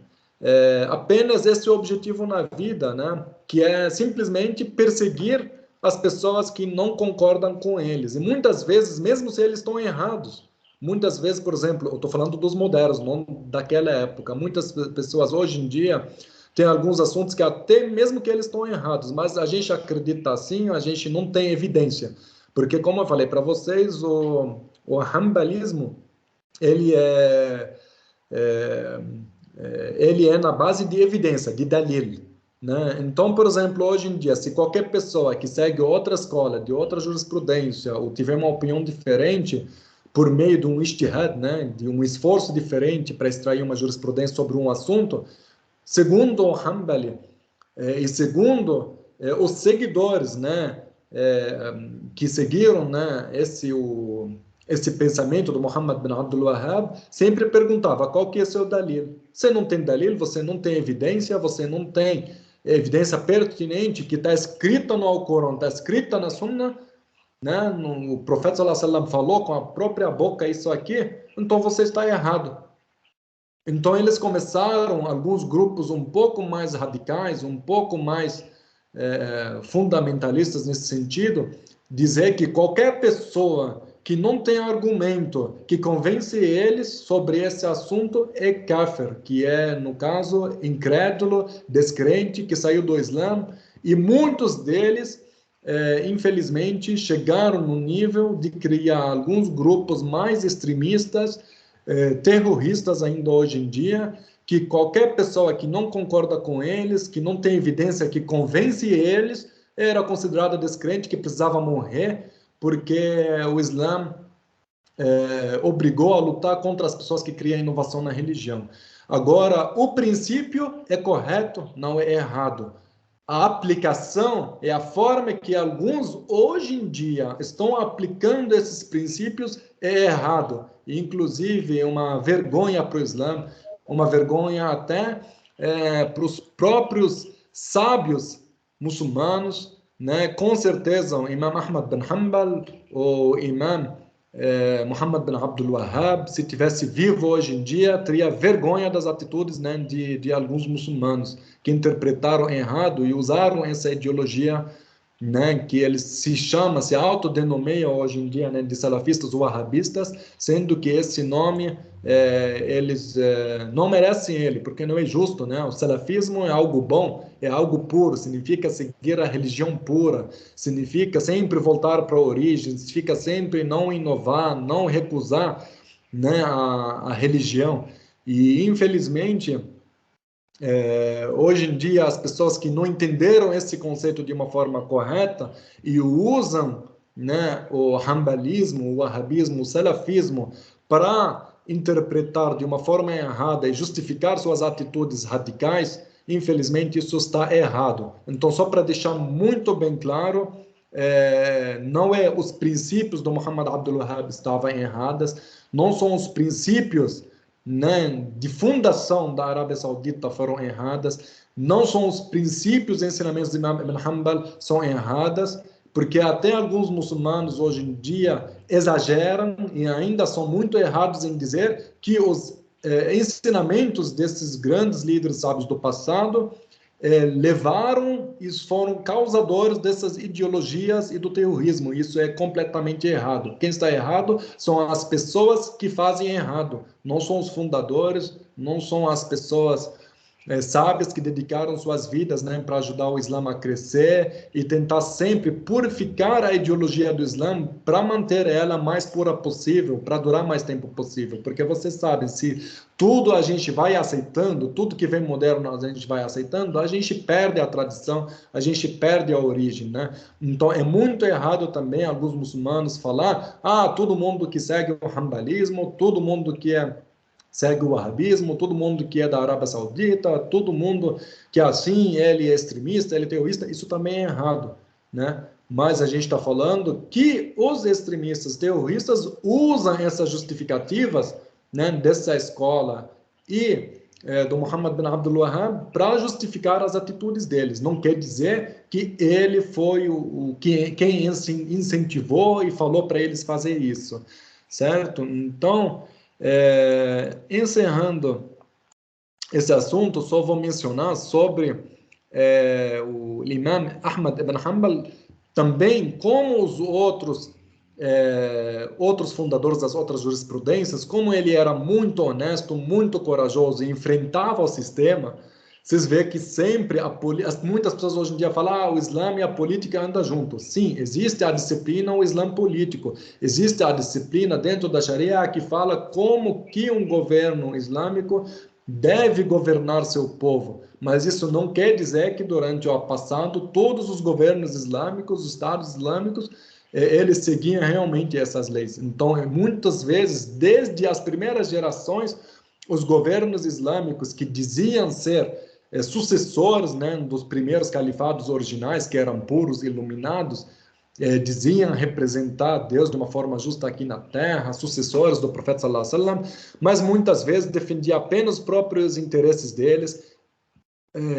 apenas esse objetivo na vida, né? Que é simplesmente perseguir as pessoas que não concordam com eles. E muitas vezes, mesmo se eles estão errados, muitas vezes, por exemplo, eu estou falando dos modernos, não daquela época, muitas pessoas hoje em dia tem alguns assuntos que até mesmo que eles estão errados, mas a gente acredita assim, a gente não tem evidência. Porque, como eu falei para vocês, o Hanbalismo, ele ele é na base de evidência, de dalil, né? Então, por exemplo, hoje em dia, se qualquer pessoa que segue outra escola, de outra jurisprudência, ou tiver uma opinião diferente, por meio de um ijtihad, né, de um esforço diferente para extrair uma jurisprudência sobre um assunto, segundo o Hanbali, e segundo os seguidores, né, que seguiram, né, esse pensamento do Muhammad bin Abdul Wahhab, sempre perguntava qual que é seu dalil. Você não tem dalil, você não tem evidência, você não tem evidência pertinente que está escrita no Alcorão, está escrita na Sunna, né? O profeta sallallahu alaihi wasallam falou com a própria boca isso aqui, então você está errado. Então, eles começaram, alguns grupos um pouco mais radicais, um pouco mais fundamentalistas nesse sentido, dizer que qualquer pessoa que não tem argumento que convence eles sobre esse assunto é kafir, que é, no caso, incrédulo, descrente, que saiu do Islã, e muitos deles, infelizmente, chegaram no nível de criar alguns grupos mais extremistas, terroristas ainda hoje em dia, que qualquer pessoa que não concorda com eles, que não tem evidência que convence eles, era considerada descrente, que precisava morrer, porque o Islã obrigou a lutar contra as pessoas que criam inovação na religião. Agora, o princípio é correto, não é errado. A aplicação é a forma que alguns hoje em dia estão aplicando esses princípios é errado. Inclusive, é uma vergonha para o Islã, uma vergonha até para os próprios sábios muçulmanos, né? Com certeza, o Imam Ahmad bin Hanbal, o Imam Muhammad bin Abdul Wahhab, se tivesse vivo hoje em dia, teria vergonha das atitudes, né, de alguns muçulmanos que interpretaram errado e usaram essa ideologia, né, que eles se autodenomeiam hoje em dia, né, de salafistas ou wahhabistas, sendo que esse nome eles não merecem ele, porque não é justo, né? O salafismo é algo bom, é algo puro, significa seguir a religião pura, significa sempre voltar para a origem, significa sempre não inovar, não recusar, né, a religião. E infelizmente hoje em dia, as pessoas que não entenderam esse conceito de uma forma correta e usam, né, o hanbalismo, o wahhabismo, o salafismo para interpretar de uma forma errada e justificar suas atitudes radicais, infelizmente isso está errado. Então, só para deixar muito bem claro, não é os princípios do Muhammad Abdul Wahhab estavam errados, não são os princípios, né, de fundação da Arábia Saudita foram erradas, não são os princípios e ensinamentos de Imam Ibn Hanbal são erradas, porque até alguns muçulmanos hoje em dia exageram e ainda são muito errados em dizer que os ensinamentos desses grandes líderes sábios do passado levaram e foram causadores dessas ideologias e do terrorismo. Isso é completamente errado. Quem está errado são as pessoas que fazem errado, não são os fundadores, não são as pessoas sábias que dedicaram suas vidas, né, para ajudar o Islã a crescer e tentar sempre purificar a ideologia do Islã para manter ela mais pura possível, para durar mais tempo possível. Porque vocês sabem, se tudo a gente vai aceitando, tudo que vem moderno a gente vai aceitando, a gente perde a tradição, a gente perde a origem, né? Então é muito errado também alguns muçulmanos falar, todo mundo que segue o hanbalismo, todo mundo que segue o wahhabismo, todo mundo que é da Arábia Saudita, todo mundo que é assim, ele é extremista, ele é terrorista, isso também é errado, né? Mas a gente está falando que os extremistas terroristas usam essas justificativas, né, dessa escola e do Muhammad bin Abdul Wahhab para justificar as atitudes deles. Não quer dizer que ele foi quem incentivou e falou para eles fazer isso, certo? Então, encerrando esse assunto, só vou mencionar sobre o Imam Ahmad ibn Hanbal, também como os outros fundadores das outras jurisprudências, como ele era muito honesto, muito corajoso e enfrentava o sistema. Vocês veem que sempre muitas pessoas hoje em dia falam o Islã e a política andam juntos. Sim, existe a disciplina, o Islã político. Existe a disciplina dentro da Sharia que fala como que um governo islâmico deve governar seu povo. Mas isso não quer dizer que durante o passado todos os governos islâmicos, os estados islâmicos, eles seguiam realmente essas leis. Então, muitas vezes, desde as primeiras gerações, os governos islâmicos que diziam ser sucessores, né, dos primeiros califados originais, que eram puros, iluminados, diziam representar Deus de uma forma justa aqui na Terra, sucessores do profeta sallallahu alaihi wasallam, mas muitas vezes defendia apenas os próprios interesses deles,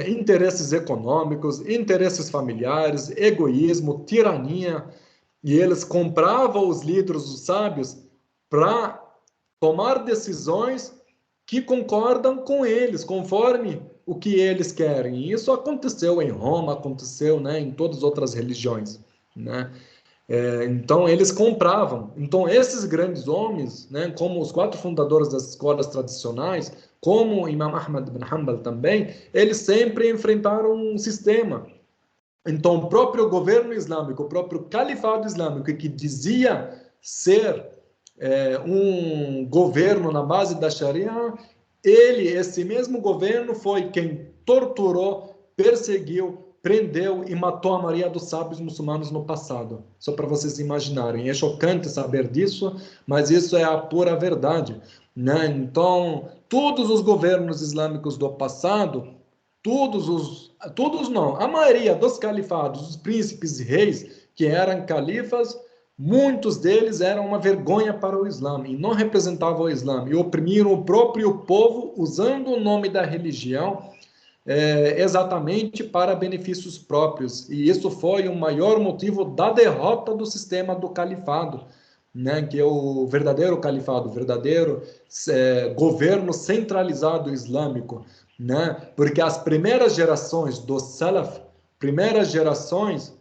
interesses econômicos, interesses familiares, egoísmo, tirania, e eles compravam os líderes, os sábios, para tomar decisões que concordam com eles, conforme o que eles querem. E isso aconteceu em Roma, aconteceu, né, em todas as outras religiões, né? Então, eles compravam. Então, esses grandes homens, né, como os 4 fundadores das escolas tradicionais, como o Imam Ahmad bin Hanbal também, eles sempre enfrentaram um sistema. Então, o próprio governo islâmico, o próprio califado islâmico, que dizia ser um governo na base da Sharia, esse mesmo governo foi quem torturou, perseguiu, prendeu e matou a maioria dos sábios muçulmanos no passado. Só para vocês imaginarem. É chocante saber disso, mas isso é a pura verdade, né? Então, todos os governos islâmicos do passado, todos não, a maioria dos califados, os príncipes e reis que eram califas, muitos deles eram uma vergonha para o Islã e não representavam o Islã e oprimiram o próprio povo usando o nome da religião exatamente para benefícios próprios. E isso foi o maior motivo da derrota do sistema do califado, né, que é o verdadeiro califado, o verdadeiro governo centralizado islâmico, né, porque as primeiras gerações do Salaf, primeiras gerações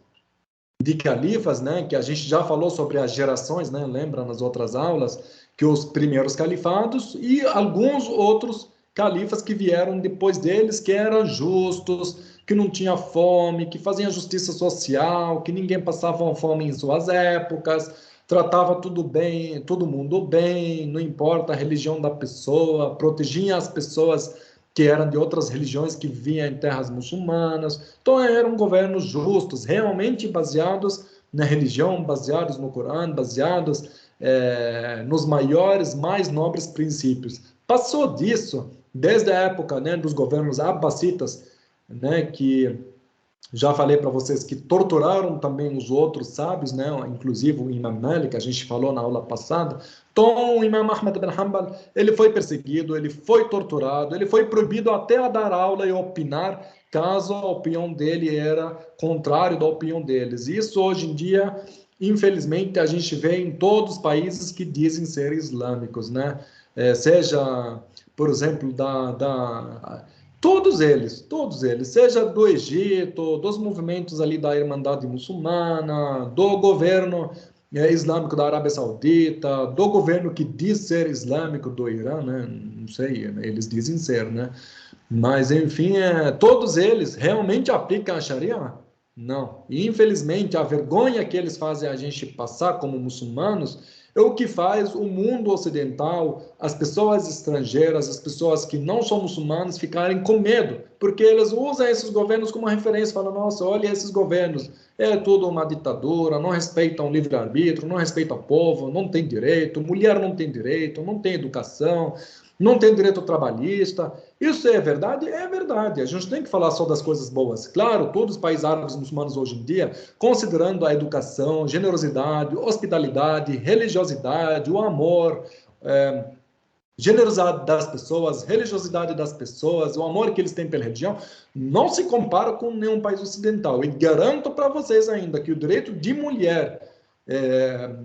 de califas, né, que a gente já falou sobre as gerações, né, lembra nas outras aulas, que os primeiros califados e alguns outros califas que vieram depois deles, que eram justos, que não tinham fome, que faziam justiça social, que ninguém passava fome em suas épocas, tratava tudo bem, todo mundo bem, não importa a religião da pessoa, protegia as pessoas que eram de outras religiões que viviam em terras muçulmanas. Então eram governos justos, realmente baseados na religião, baseados no Corão, baseados nos maiores, mais nobres princípios. Passou disso, desde a época, né, dos governos abassitas, né, que já falei para vocês que torturaram também os outros sábios, né, inclusive o Imam Malik, que a gente falou na aula passada. Então, o Imam Ahmad bin Hanbal, ele foi perseguido, ele foi torturado, ele foi proibido até a dar aula e opinar, caso a opinião dele era contrária da opinião deles. Isso, hoje em dia, infelizmente, a gente vê em todos os países que dizem ser islâmicos, né? Seja, por exemplo, todos eles, seja do Egito, dos movimentos ali da Irmandade Muçulmana, do governo islâmico da Arábia Saudita, do governo que diz ser islâmico do Irã, né? Não sei, eles dizem ser, né? Mas, enfim, todos eles realmente aplicam a Sharia? Não. E, infelizmente, a vergonha que eles fazem a gente passar como muçulmanos é o que faz o mundo ocidental, as pessoas estrangeiras, as pessoas que não são muçulmanas ficarem com medo, porque eles usam esses governos como referência, falam, nossa, olha esses governos, é tudo uma ditadura, não respeitam o livre-arbítrio, não respeitam o povo, não tem direito, mulher não tem direito, não tem educação, não tem direito trabalhista. Isso é verdade? É verdade. A gente tem que falar só das coisas boas. Claro, todos os países árabes muçulmanos hoje em dia, considerando a educação, generosidade, hospitalidade, religiosidade, o amor, generosidade das pessoas, religiosidade das pessoas, o amor que eles têm pela religião, não se compara com nenhum país ocidental. E garanto para vocês ainda que o direito de mulher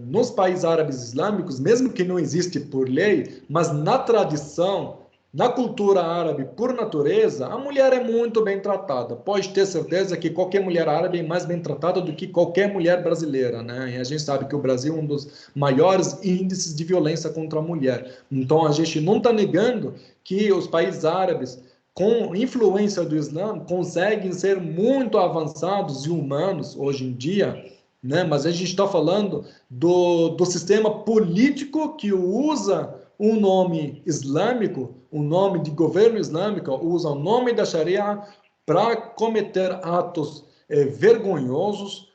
nos países árabes islâmicos, mesmo que não existe por lei, mas na tradição, na cultura árabe, por natureza, a mulher é muito bem tratada. Pode ter certeza que qualquer mulher árabe é mais bem tratada do que qualquer mulher brasileira, né? E a gente sabe que o Brasil é um dos maiores índices de violência contra a mulher. Então, a gente não está negando que os países árabes, com influência do Islã, conseguem ser muito avançados e humanos hoje em dia, né? Mas a gente está falando do sistema político que usa um nome islâmico, um nome de governo islâmico, usa o nome da Sharia para cometer atos vergonhosos,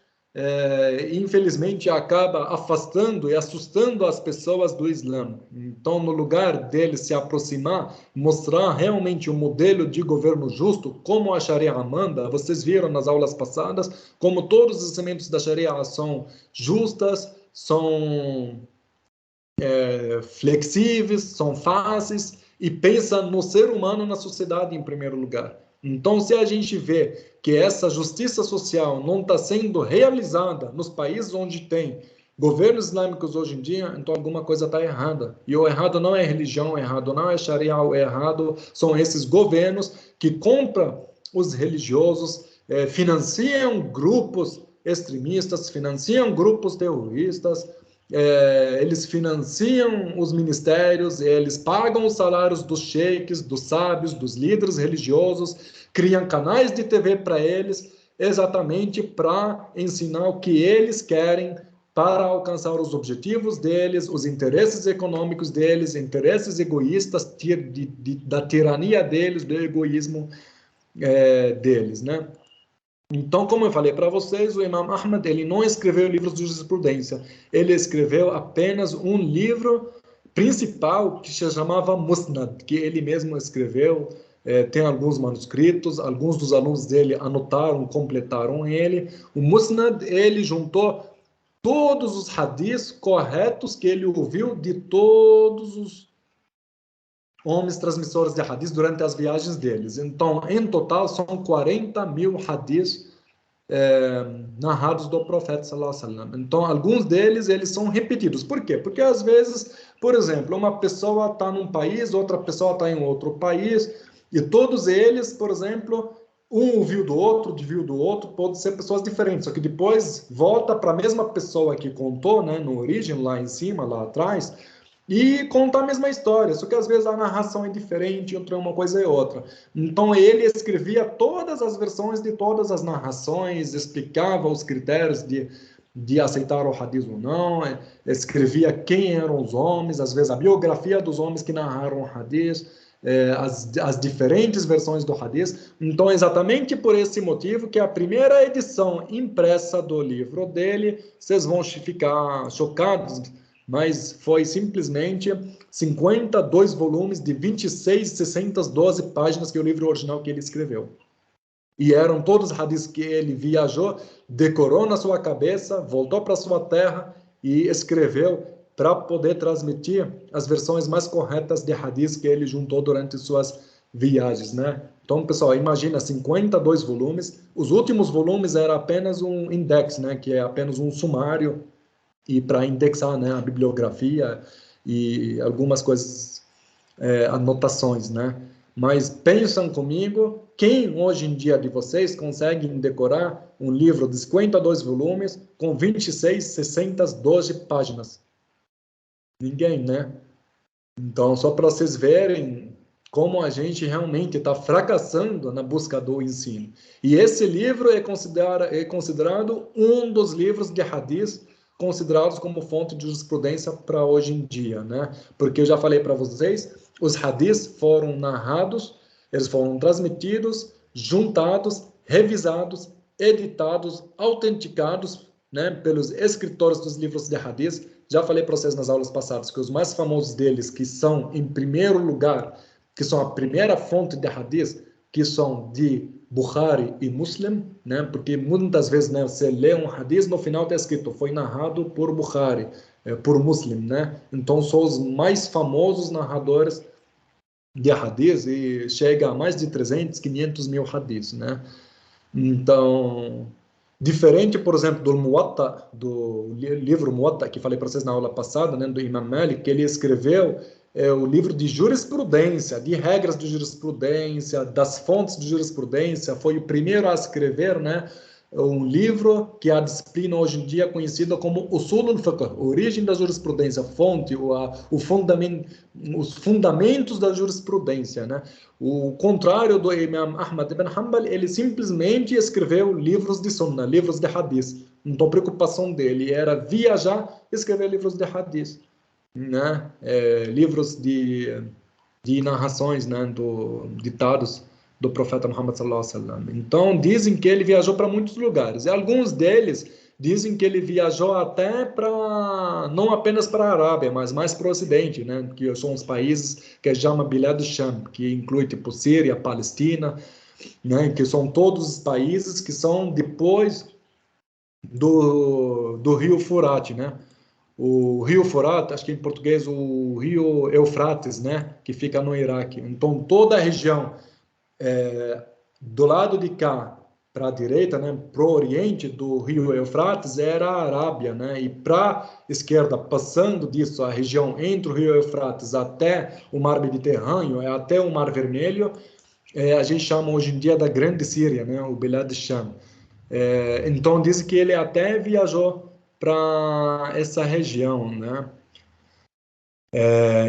infelizmente acaba afastando e assustando as pessoas do Islã. Então, no lugar deles se aproximar, mostrar realmente um modelo de governo justo, como a Sharia manda, vocês viram nas aulas passadas, como todos os elementos da Sharia são justas, são flexíveis, são fáceis e pensam no ser humano, na sociedade em primeiro lugar. Então, se a gente vê que essa justiça social não está sendo realizada nos países onde tem governos islâmicos hoje em dia, então alguma coisa está errada. E o errado não é religião, o errado não é Sharia, o errado são esses governos que compram os religiosos, financiam grupos extremistas, financiam grupos terroristas, eles financiam os ministérios, eles pagam os salários dos sheiks, dos sábios, dos líderes religiosos, criam canais de TV para eles, exatamente para ensinar o que eles querem para alcançar os objetivos deles, os interesses econômicos deles, interesses egoístas da tirania deles, do egoísmo deles, né? Então, como eu falei para vocês, o Imam Ahmad ele não escreveu livros de jurisprudência, ele escreveu apenas um livro principal que se chamava Musnad, que ele mesmo escreveu, tem alguns manuscritos, alguns dos alunos dele anotaram, completaram ele. O Musnad, ele juntou todos os hadiths corretos que ele ouviu de todos os homens transmissores de hadiths durante as viagens deles. Então, em total, são 40.000 hadiths narrados do profeta sallallahu alaihi wasallam. Então, alguns deles eles são repetidos. Por quê? Porque às vezes, por exemplo, uma pessoa está num país, outra pessoa está em outro país, e todos eles, por exemplo, um ouviu do outro, pode ser pessoas diferentes, só que depois volta para a mesma pessoa que contou, né, no origem, lá em cima, lá atrás, e contar a mesma história, só que às vezes a narração é diferente entre uma coisa e outra. Então ele escrevia todas as versões de todas as narrações, explicava os critérios de aceitar o hadith ou não, escrevia quem eram os homens, às vezes a biografia dos homens que narraram o hadith, as diferentes versões do hadith. Então, exatamente por esse motivo que a primeira edição impressa do livro dele, vocês vão ficar chocados, mas foi simplesmente 52 volumes de 26.612 páginas, que é o livro original que ele escreveu. E eram todos hadiths que ele viajou, decorou na sua cabeça, voltou para sua terra e escreveu para poder transmitir as versões mais corretas de hadiths que ele juntou durante suas viagens, né? Então, pessoal, imagina 52 volumes. Os últimos volumes era apenas um index, né, que é apenas um sumário e para indexar, né, a bibliografia e algumas coisas, anotações, né? Mas pensam comigo, quem hoje em dia de vocês consegue decorar um livro de 52 volumes com 26.612 páginas? Ninguém, né? Então, só para vocês verem como a gente realmente está fracassando na busca do ensino. E esse livro é considerado um dos livros de hadith considerados como fonte de jurisprudência para hoje em dia, né? Porque eu já falei para vocês, os hadiths foram narrados, eles foram transmitidos, juntados, revisados, editados, autenticados, né, pelos escritores dos livros de hadith. Já falei para vocês nas aulas passadas que os mais famosos deles, que são, em primeiro lugar, que são a primeira fonte de hadith, que são de Bukhari e Muslim, né? Porque muitas vezes, né, você lê um hadith, no final está escrito, foi narrado por Bukhari, por Muslim, né? Então são os mais famosos narradores de hadith e chega a mais de 300, 500 mil hadiths, né? Então, diferente, por exemplo, do Muwatta, do livro Muwatta, que falei para vocês na aula passada, né, do Imam Malik, que ele escreveu o livro de jurisprudência, de regras de jurisprudência, das fontes de jurisprudência, foi o primeiro a escrever, né, um livro que é a disciplina hoje em dia é conhecida como Usul al-Fiqh, origem da jurisprudência, fonte, os fundamentos da jurisprudência, né? O contrário do Imam Ahmad ibn Hanbal, ele simplesmente escreveu livros de Sunnah, livros de Hadith. Então a preocupação dele era viajar e escrever livros de Hadith, né? Livros de narrações, né? Ditados do profeta Muhammad sallallahu alaihi wasallam. Então dizem que ele viajou para muitos lugares. E alguns deles dizem que ele viajou até para não apenas para a Arábia, mas mais para o Ocidente, né? Que são os países que chama Bilad Sham, que inclui tipo Síria, Palestina, né? Que são todos os países que são depois do rio Furate, né? O rio Furate, acho que em português o rio Eufrates, né? Que fica no Iraque. Então toda a região do lado de cá para a direita, né, para o oriente do rio Eufrates, era a Arábia, né, e para a esquerda, passando disso, a região entre o rio Eufrates até o mar Mediterrâneo, até o mar Vermelho, a gente chama hoje em dia da Grande Síria, né, o Bilad Sham. Então, diz que ele até viajou para essa região, né.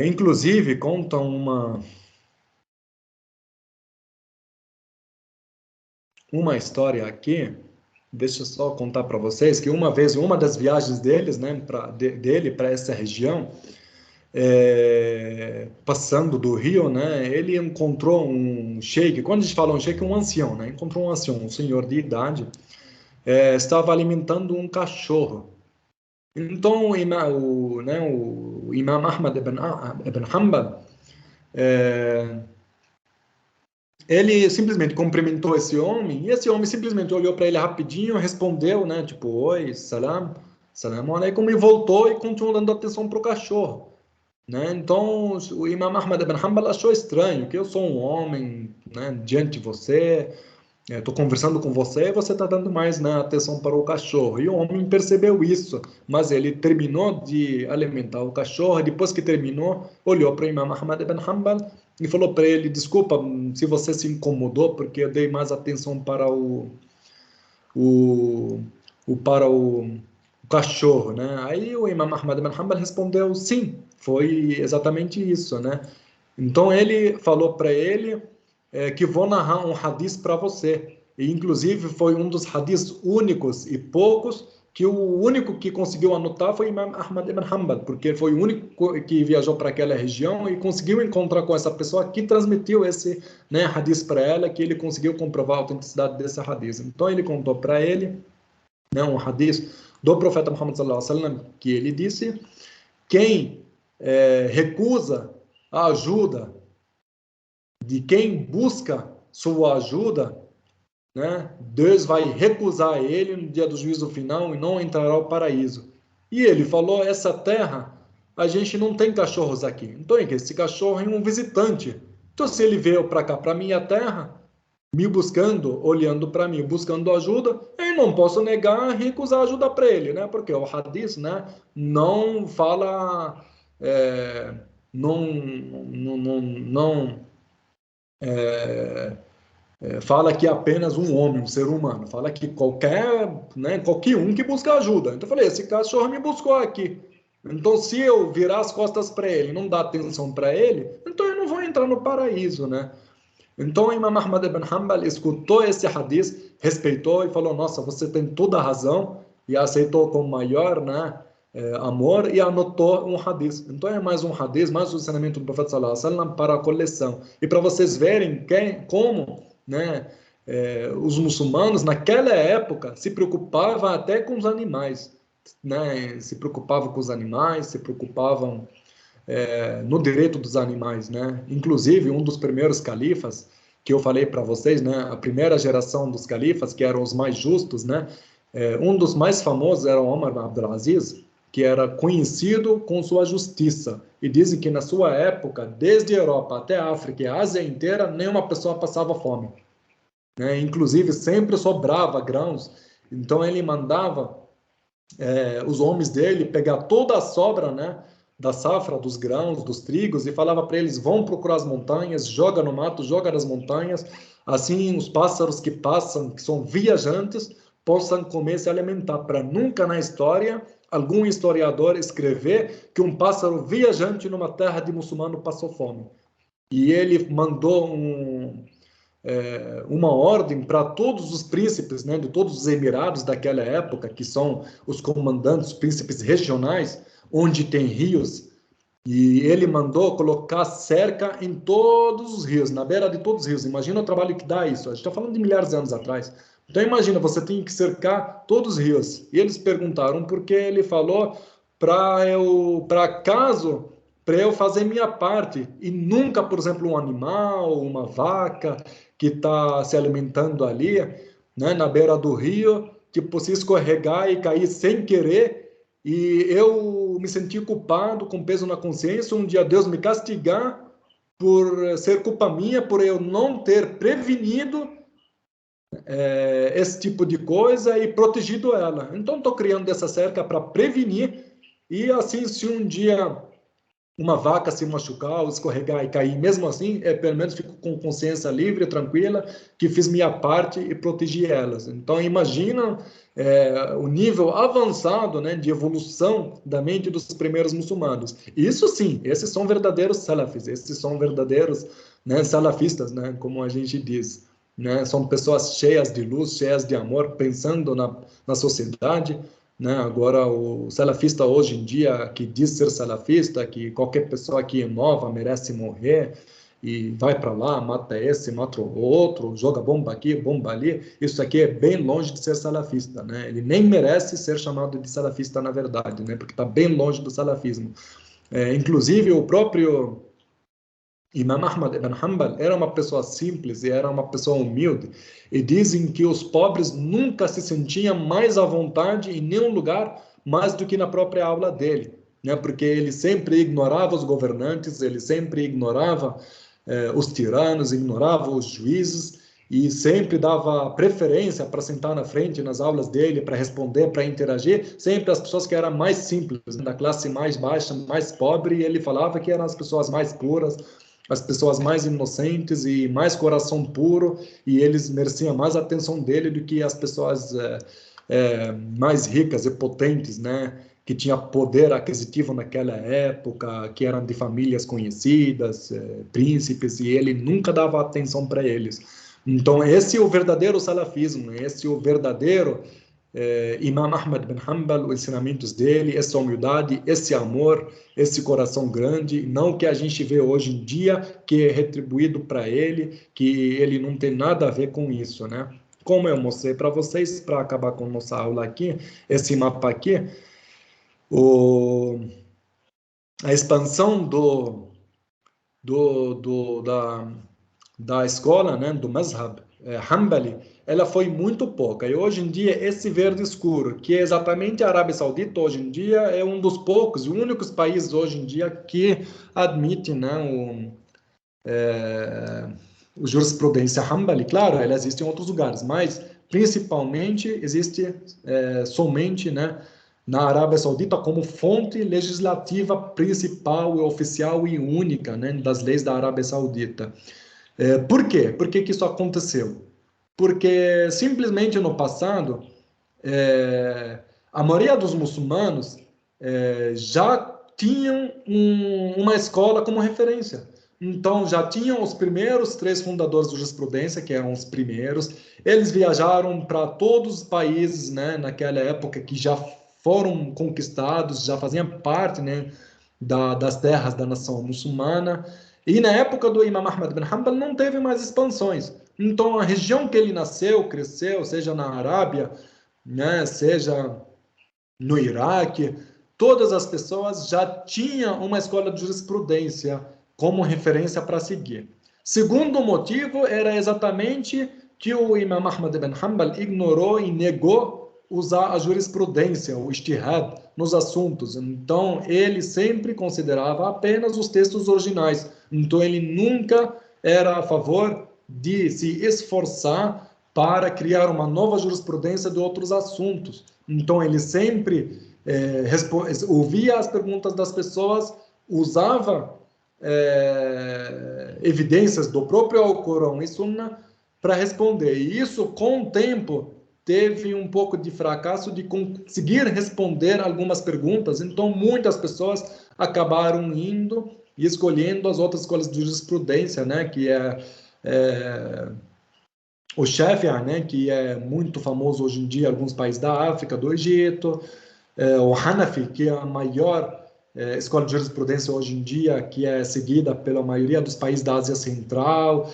Inclusive, conta uma história aqui, deixa eu só contar para vocês, que uma vez, uma das viagens deles, né, dele para essa região, passando do rio, né, ele encontrou um sheik, quando a gente fala um sheik, um ancião, né, encontrou um ancião, um senhor de idade, estava alimentando um cachorro. Então, o Imam Ahmad ibn Hanbal, ele simplesmente cumprimentou esse homem, e esse homem simplesmente olhou para ele rapidinho, respondeu, né, tipo, oi, salam alaikum, e voltou e continuou dando atenção para o cachorro, né? Então, o Imam Ahmad ibn Hanbal achou estranho, que eu sou um homem, né, diante de você, estou conversando com você e você está dando mais, né, atenção para o cachorro. E o homem percebeu isso, mas ele terminou de alimentar o cachorro, depois que terminou, olhou para o Imam Ahmad ibn Hanbal e falou para ele, desculpa se você se incomodou, porque eu dei mais atenção para o, o cachorro, né? Aí o Imam Ahmad ibn Hanbal respondeu, sim, foi exatamente isso, né? Então ele falou para ele que vou narrar um hadith para você. E inclusive foi um dos hadiths únicos e poucos que o único que conseguiu anotar foi Imam Ahmad ibn Hanbal, porque foi o único que viajou para aquela região e conseguiu encontrar com essa pessoa que transmitiu esse, né, hadith para ela, que ele conseguiu comprovar a autenticidade desse hadith. Então ele contou para ele, né, um hadith do profeta Muhammad sallallahu alaihi wasallam, que ele disse: quem recusa a ajuda de quem busca sua ajuda, né, Deus vai recusar ele no dia do juízo final e não entrará ao paraíso. E ele falou: essa terra, a gente não tem cachorros aqui. Então, esse cachorro é um visitante. Então, se ele veio para cá, para minha terra, me buscando, olhando para mim, buscando ajuda, eu não posso negar, recusar ajuda para ele, né? Porque o hadith, né, não fala, não fala que apenas um homem, um ser humano, fala que qualquer um que busca ajuda. Então eu falei, esse cachorro me buscou aqui. Então se eu virar as costas para ele, não dar atenção para ele, então eu não vou entrar no paraíso, né? Então Imam Ahmad ibn Hanbal escutou esse hadith, respeitou e falou, nossa, você tem toda a razão, e aceitou com maior, né, amor e anotou um hadith. Então é mais um hadith, mais o ensinamento do profeta sallallahu alaihi wasallam para a coleção. E para vocês verem como, né, os muçulmanos naquela época se preocupavam até com os animais, né, se preocupavam com os animais, se preocupavam no direito dos animais, né? Inclusive um dos primeiros califas que eu falei para vocês, né? A primeira geração dos califas, que eram os mais justos, né? Um dos mais famosos era Omar ibn Abdulaziz, que era conhecido com sua justiça. E dizem que na sua época, desde a Europa até a África e a Ásia inteira, nenhuma pessoa passava fome, né? Inclusive, sempre sobrava grãos. Então, ele mandava os homens dele pegar toda a sobra, né, da safra, dos grãos, dos trigos, e falava para eles, vão procurar as montanhas, joga no mato, joga nas montanhas, assim os pássaros que passam, que são viajantes, possam comer e se alimentar, para nunca na história algum historiador escrever que um pássaro viajante numa terra de muçulmano passou fome. E ele mandou uma ordem para todos os príncipes, né, de todos os emirados daquela época, que são os comandantes, os príncipes regionais, onde tem rios, e ele mandou colocar cerca em todos os rios, na beira de todos os rios. Imagina o trabalho que dá isso. A gente está falando de milhares de anos atrás. Então imagina, você tem que cercar todos os rios. E eles perguntaram por que ele falou para eu fazer minha parte e nunca, por exemplo, um animal, uma vaca que está se alimentando ali, né, na beira do rio, tipo, se escorregar e cair sem querer, e eu me senti culpado, com peso na consciência, um dia Deus me castigar por ser culpa minha, por eu não ter prevenido esse tipo de coisa e protegido ela. Então, estou criando essa cerca para prevenir, e assim, se um dia uma vaca se machucar ou escorregar e cair, mesmo assim, pelo menos fico com consciência livre, tranquila, que fiz minha parte e protegi elas. Então, imagina o nível avançado, né, de evolução da mente dos primeiros muçulmanos. Isso sim, esses são verdadeiros salafis, esses são verdadeiros, né, salafistas, né, como a gente diz. Né? São pessoas cheias de luz, cheias de amor, pensando na sociedade. Né? Agora, o salafista hoje em dia, que diz ser salafista, que qualquer pessoa que inova merece morrer, e vai para lá, mata esse, mata o outro, joga bomba aqui, bomba ali, isso aqui é bem longe de ser salafista. Né? Ele nem merece ser chamado de salafista, na verdade, né? Porque está bem longe do salafismo. Inclusive, o próprio Imam Ahmad ibn Hanbal era uma pessoa simples e era uma pessoa humilde. E dizem que os pobres nunca se sentiam mais à vontade em nenhum lugar mais do que na própria aula dele, né? Porque ele sempre ignorava os governantes, ele sempre ignorava os tiranos, ignorava os juízes e sempre dava preferência para sentar na frente nas aulas dele, para responder, para interagir, sempre as pessoas que eram mais simples, da classe mais baixa, mais pobre, e ele falava que eram as pessoas mais puras, as pessoas mais inocentes e mais coração puro, e eles mereciam mais atenção dele do que as pessoas mais ricas e potentes, né, que tinha poder aquisitivo naquela época, que eram de famílias conhecidas, príncipes, e ele nunca dava atenção para eles. Então, esse é o verdadeiro salafismo, esse é o verdadeiro Imam Ahmad bin Hanbal, os ensinamentos dele, essa humildade, esse amor, esse coração grande, não o que a gente vê hoje em dia, que é retribuído para ele, que ele não tem nada a ver com isso, né? Como eu mostrei para vocês, para acabar com nossa aula aqui, esse mapa aqui, a expansão da escola, né, do Mazhab Hanbali, ela foi muito pouca. E hoje em dia, esse verde escuro, que é exatamente a Arábia Saudita, hoje em dia, é um dos poucos e únicos países hoje em dia que admite, né, o jurisprudência Hanbali. Claro, ela existe em outros lugares, mas principalmente existe somente, né, na Arábia Saudita como fonte legislativa principal e oficial e única, né, das leis da Arábia Saudita. Por quê? Por que isso aconteceu? Porque simplesmente no passado, a maioria dos muçulmanos já tinham uma escola como referência. Então, já tinham os primeiros três fundadores da jurisprudência, que eram os primeiros. Eles viajaram para todos os países, né, naquela época, que já foram conquistados, já faziam parte, né, das terras da nação muçulmana. E na época do Imam Ahmad bin Hanbal não teve mais expansões. Então, a região que ele nasceu, cresceu, seja na Arábia, né, seja no Iraque, todas as pessoas já tinham uma escola de jurisprudência como referência para seguir. Segundo motivo era exatamente que o Imam Ahmad ibn Hanbal ignorou e negou usar a jurisprudência, o ijtihad, nos assuntos. Então, ele sempre considerava apenas os textos originais. Então, ele nunca era a favor de se esforçar para criar uma nova jurisprudência de outros assuntos. Então, ele sempre ouvia as perguntas das pessoas, usava evidências do próprio Alcorão e Sunna para responder. E isso, com o tempo, teve um pouco de fracasso de conseguir responder algumas perguntas. Então, muitas pessoas acabaram indo e escolhendo as outras escolas de jurisprudência, né, que é o Shafi'i, né, que é muito famoso hoje em dia em alguns países da África, do Egito, o Hanafi, que é a maior escola de jurisprudência hoje em dia, que é seguida pela maioria dos países da Ásia Central,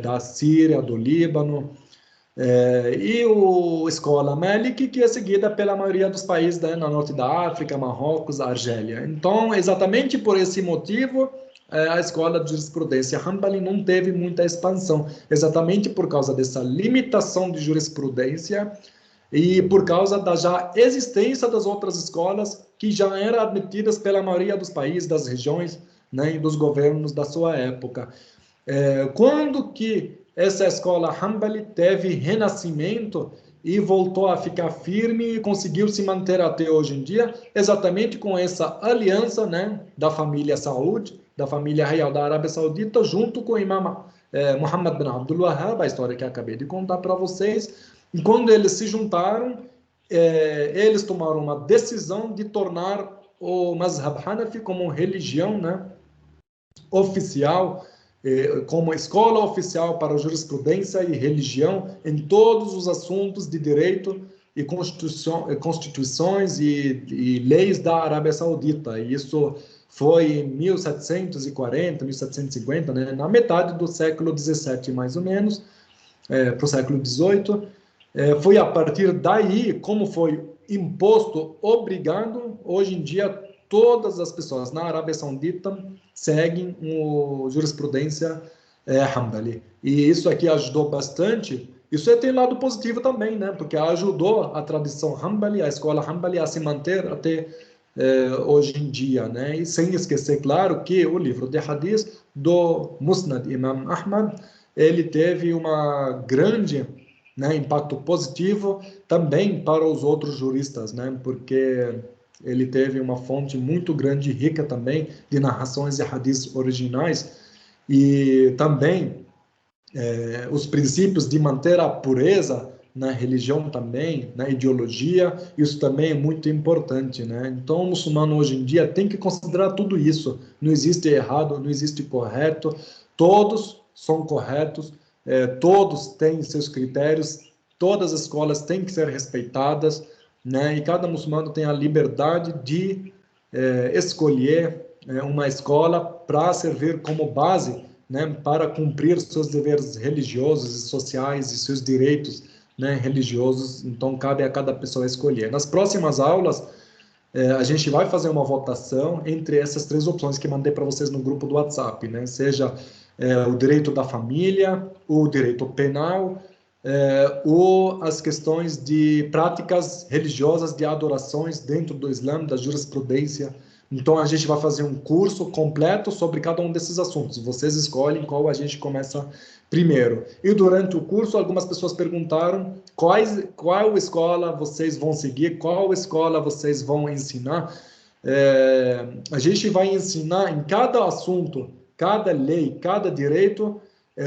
da Síria, do Líbano, e a escola Malik, que é seguida pela maioria dos países na norte da África, Marrocos, Argélia. Então, exatamente por esse motivo, a escola de jurisprudência Hanbali não teve muita expansão, exatamente por causa dessa limitação de jurisprudência e por causa da já existência das outras escolas que já eram admitidas pela maioria dos países, das regiões, né, e dos governos da sua época. Quando que essa escola Hanbali teve renascimento e voltou a ficar firme e conseguiu se manter até hoje em dia, exatamente com essa aliança, né, da família Saud, da família real da Arábia Saudita, junto com o imam Muhammad bin Abdul Wahhab, a história que eu acabei de contar para vocês. E quando eles se juntaram, eles tomaram uma decisão de tornar o Mazhab Hanafi como religião, né, oficial, como escola oficial para jurisprudência e religião em todos os assuntos de direito e constituições e leis da Arábia Saudita. E isso foi em 1740, 1750, né, na metade do século XVII, mais ou menos, para o século XVIII. Foi a partir daí, como foi imposto, obrigado, hoje em dia todas as pessoas na Arábia Saudita seguem a jurisprudência Hanbali. E isso aqui ajudou bastante. Isso tem lado positivo também, né? Porque ajudou a tradição Hanbali, a escola Hanbali a se manter até hoje em dia, né? E sem esquecer, claro, que o livro de Hadith do Musnad Imam Ahmad, ele teve uma grande, né, impacto positivo também para os outros juristas, né? Porque ele teve uma fonte muito grande e rica também de narrações de hadiths originais e também os princípios de manter a pureza na religião também, na ideologia, isso também é muito importante, né? Então, o muçulmano hoje em dia tem que considerar tudo isso. Não existe errado, não existe correto, todos são corretos, todos têm seus critérios, todas as escolas têm que ser respeitadas, né? E cada muçulmano tem a liberdade de escolher uma escola para servir como base, né, para cumprir seus deveres religiosos e sociais e seus direitos, né, religiosos. Então, cabe a cada pessoa escolher. Nas próximas aulas, a gente vai fazer uma votação entre essas três opções que mandei para vocês no grupo do WhatsApp, né? Seja o direito da família, o direito penal, ou as questões de práticas religiosas de adorações dentro do Islã, da jurisprudência. Então, a gente vai fazer um curso completo sobre cada um desses assuntos. Vocês escolhem qual a gente começa primeiro. E durante o curso, algumas pessoas perguntaram qual escola vocês vão seguir, qual escola vocês vão ensinar. A gente vai ensinar em cada assunto, cada lei, cada direito,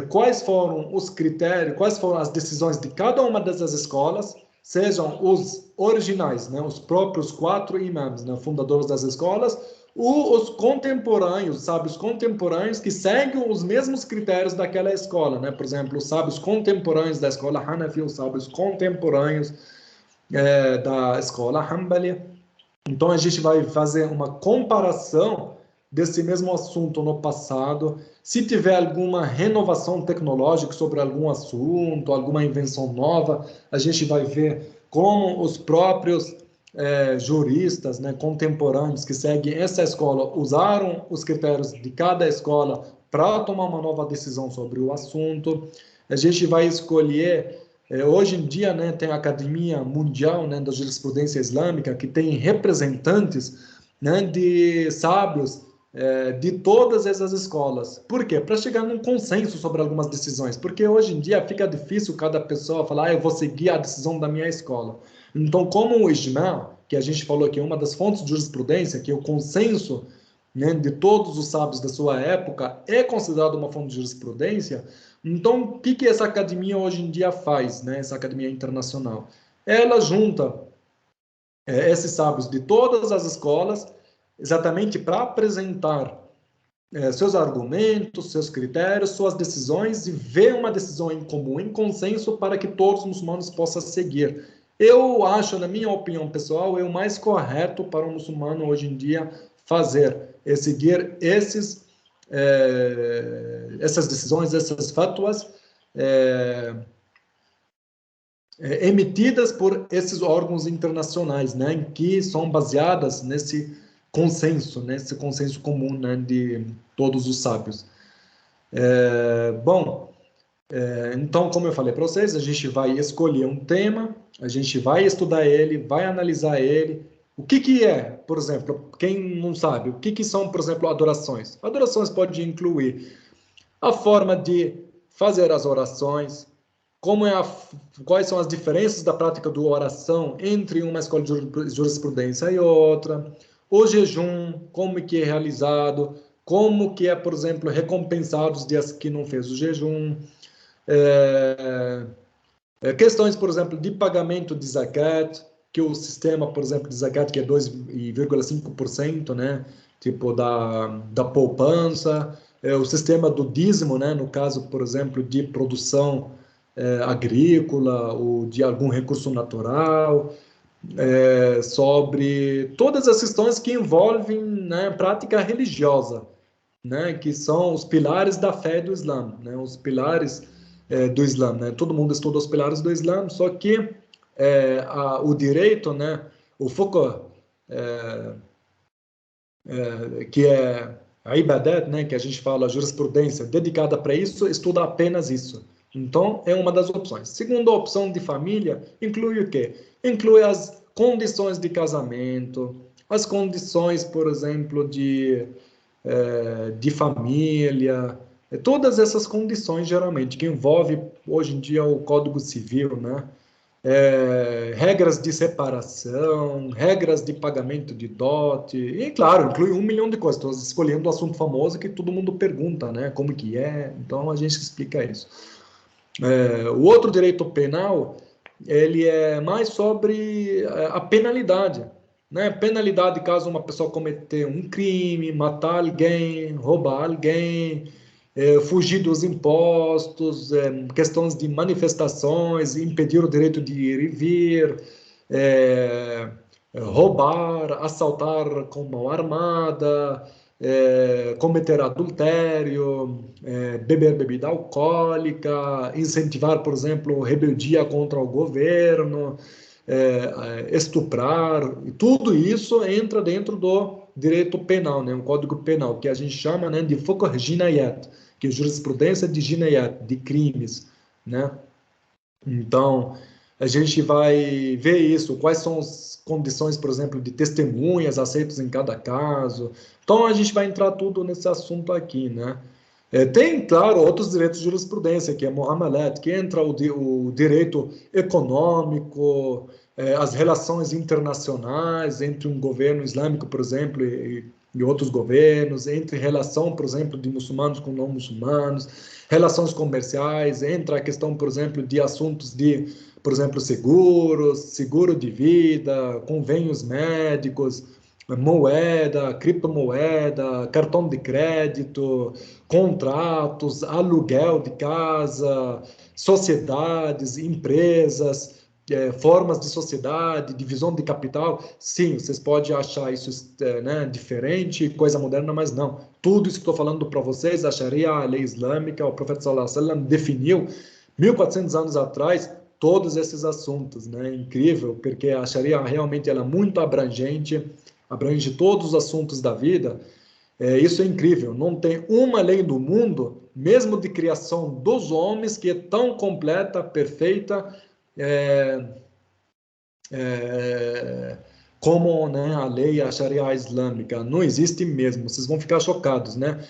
quais foram os critérios, quais foram as decisões de cada uma dessas escolas, sejam os originais, né, os próprios 4 imãs, né, fundadores das escolas, ou os contemporâneos, sábios contemporâneos que seguem os mesmos critérios daquela escola, né? Por exemplo, os sábios contemporâneos da escola Hanafi, os sábios contemporâneos da escola Hanbali. Então, a gente vai fazer uma comparação desse mesmo assunto no passado. Se tiver alguma renovação tecnológica sobre algum assunto, alguma invenção nova, a gente vai ver como os próprios juristas, né, contemporâneos que seguem essa escola usaram os critérios de cada escola para tomar uma nova decisão sobre o assunto. A gente vai escolher, hoje em dia, né, tem a Academia Mundial, né, da Jurisprudência Islâmica, que tem representantes, né, de sábios de todas essas escolas. Por quê? Para chegar num consenso sobre algumas decisões. Porque hoje em dia fica difícil cada pessoa falar, eu vou seguir a decisão da minha escola. Então, como o ijma, que a gente falou que é uma das fontes de jurisprudência, que é o consenso, né, de todos os sábios da sua época, é considerado uma fonte de jurisprudência. Então, o que essa academia hoje em dia faz, né, essa academia internacional? Ela junta esses sábios de todas as escolas, exatamente para apresentar seus argumentos, seus critérios, suas decisões e ver uma decisão em comum, em consenso, para que todos os muçulmanos possam seguir. Eu acho, na minha opinião pessoal, é o mais correto para um muçulmano hoje em dia fazer, é seguir essas decisões, essas fatwas, emitidas por esses órgãos internacionais, né, em que são baseadas nesse consenso comum, né, de todos os sábios. Então, como eu falei para vocês, a gente vai escolher um tema, a gente vai estudar ele, vai analisar ele. O que é, por exemplo, quem não sabe, o que são, por exemplo, adorações? Adorações pode incluir a forma de fazer as orações, quais são as diferenças da prática da oração entre uma escola de jurisprudência e outra, o jejum, como que é realizado, como que é, por exemplo, recompensado os dias que não fez o jejum, questões, por exemplo, de pagamento de zakat, que o sistema, por exemplo, de zakat, que é 2,5%, né, tipo da poupança, o sistema do dízimo, né, no caso, por exemplo, de produção agrícola ou de algum recurso natural, sobre todas as questões que envolvem, né, prática religiosa, né, que são os pilares da fé do Islã, né, os pilares do Islã, né? Todo mundo estuda os pilares do Islã, só que o direito, né, o fiqh, que é a ibadat, né, que a gente fala, a jurisprudência dedicada para isso, estuda apenas isso. Então, é uma das opções. Segunda opção de família inclui o quê? Inclui as condições de casamento, as condições, por exemplo, de família, todas essas condições, geralmente, que envolve, hoje em dia, o Código Civil, né? Regras de separação, regras de pagamento de dote, e, claro, inclui 1 milhão de coisas. Estou escolhendo o assunto famoso que todo mundo pergunta, né? Como que é? Então, a gente explica isso. O outro direito penal, ele é mais sobre a penalidade, né? Penalidade caso uma pessoa cometer um crime, matar alguém, roubar alguém, fugir dos impostos, questões de manifestações, impedir o direito de ir e vir, roubar, assaltar com mão armada, cometer adultério, beber bebida alcoólica, incentivar, por exemplo, rebeldia contra o governo, estuprar, tudo isso entra dentro do direito penal, né, um código penal, que a gente chama, né, de fiqh jinayat, que é jurisprudência de jinayat, de crimes, né? Então, a gente vai ver isso, quais são as condições, por exemplo, de testemunhas aceitas em cada caso. Então, a gente vai entrar tudo nesse assunto aqui, né? Tem, claro, outros direitos de jurisprudência, que é muamalat, que entra o direito econômico, as relações internacionais entre um governo islâmico, por exemplo, e outros governos, entre relação, por exemplo, de muçulmanos com não muçulmanos, relações comerciais, entra a questão, por exemplo, de assuntos de, por exemplo, seguros, seguro de vida, convênios médicos, moeda, criptomoeda, cartão de crédito, contratos, aluguel de casa, sociedades, empresas, formas de sociedade, divisão de capital. Sim, vocês podem achar isso né, diferente, coisa moderna, mas não. Tudo isso que estou falando para vocês, a Sharia, a lei islâmica, o profeta sallallahu alaihi wasallam definiu 1400 anos atrás todos esses assuntos, né? Incrível, porque a Sharia realmente ela é muito abrangente, abrange todos os assuntos da vida, Isso é incrível. Não tem uma lei do mundo, mesmo de criação dos homens, que é tão completa, perfeita, é, é, como, né, a lei, a Sharia islâmica. Não existe mesmo. Vocês vão ficar chocados, né?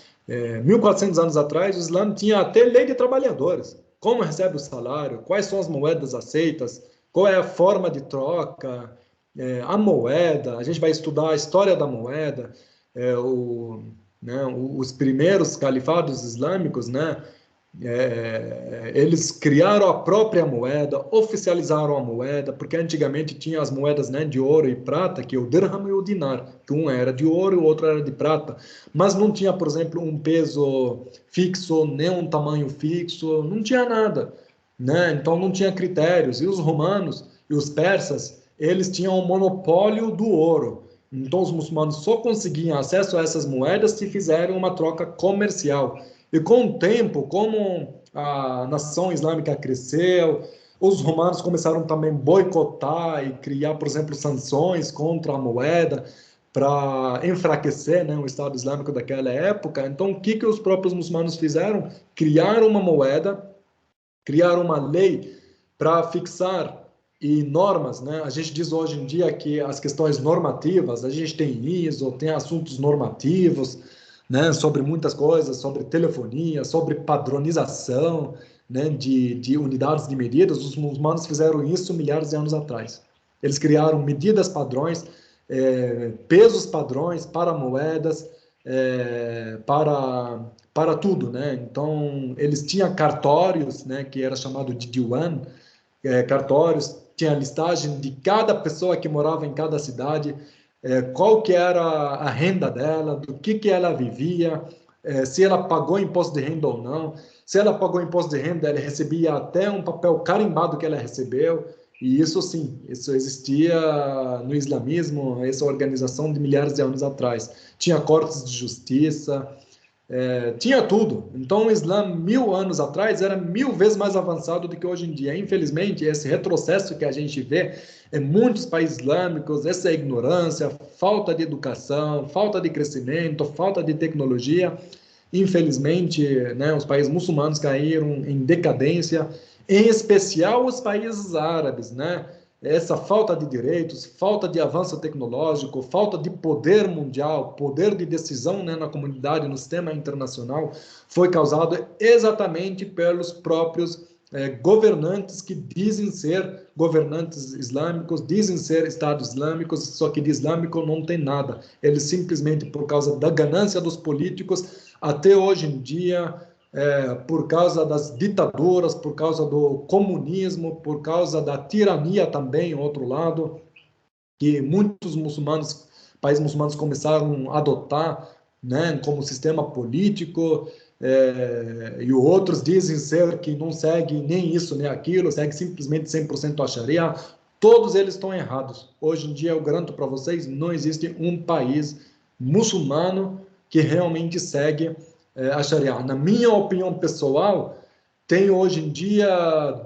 1400 anos atrás, o Islã tinha até lei de trabalhadores. Como recebe o salário? Quais são as moedas aceitas? Qual é a forma de troca? A moeda. A gente vai estudar a história da moeda. Né, os primeiros califados islâmicos, né? Eles criaram a própria moeda, oficializaram a moeda, porque antigamente tinha as moedas, né, de ouro e prata, que é o dirham e o dinar, que um era de ouro e o outro era de prata, mas não tinha, por exemplo, um peso fixo, nem um tamanho fixo, não tinha nada, né? Então não tinha critérios. E os romanos e os persas, eles tinham o monopólio do ouro. Então os muçulmanos só conseguiam acesso a essas moedas se fizerem uma troca comercial. E com o tempo, como a nação islâmica cresceu, os romanos começaram também a boicotar e criar, por exemplo, sanções contra a moeda para enfraquecer, né, o Estado Islâmico daquela época. Então, o que os próprios muçulmanos fizeram? Criaram uma moeda, criaram uma lei para fixar e normas, né? A gente diz hoje em dia que as questões normativas, a gente tem ISO, tem assuntos normativos, né, sobre muitas coisas, sobre telefonia, sobre padronização, né, de unidades de medidas. Os muçulmanos fizeram isso milhares de anos atrás. Eles criaram medidas padrões, pesos padrões para moedas, para tudo, né? Então, eles tinham cartórios, né, que era chamado de diwan, cartórios, tinha a listagem de cada pessoa que morava em cada cidade, qual que era a renda dela, do que ela vivia, se ela pagou imposto de renda ou não. Se ela pagou imposto de renda, ela recebia até um papel carimbado que ela recebeu. E isso sim, isso existia no islamismo, essa organização de milhares de anos atrás. Tinha cortes de justiça, tinha tudo. Então, o Islã, 1000 anos atrás, era 1000 vezes mais avançado do que hoje em dia. Infelizmente, esse retrocesso que a gente vê em muitos países islâmicos, essa ignorância, falta de educação, falta de crescimento, falta de tecnologia, infelizmente, né, os países muçulmanos caíram em decadência, em especial os países árabes, né? Essa falta de direitos, falta de avanço tecnológico, falta de poder mundial, poder de decisão, né, na comunidade, no sistema internacional, foi causado exatamente pelos próprios governantes que dizem ser governantes islâmicos, dizem ser Estados islâmicos, só que de islâmico não tem nada. Eles simplesmente, por causa da ganância dos políticos, até hoje em dia, por causa das ditaduras, por causa do comunismo, por causa da tirania também, outro lado, que muitos muçulmanos, países muçulmanos começaram a adotar, né, como sistema político, e outros dizem ser que não segue nem isso nem aquilo, segue simplesmente 100% a Sharia. Todos eles estão errados. Hoje em dia, eu garanto para vocês, não existe um país muçulmano que realmente segue a Sharia. Na minha opinião pessoal, tem hoje em dia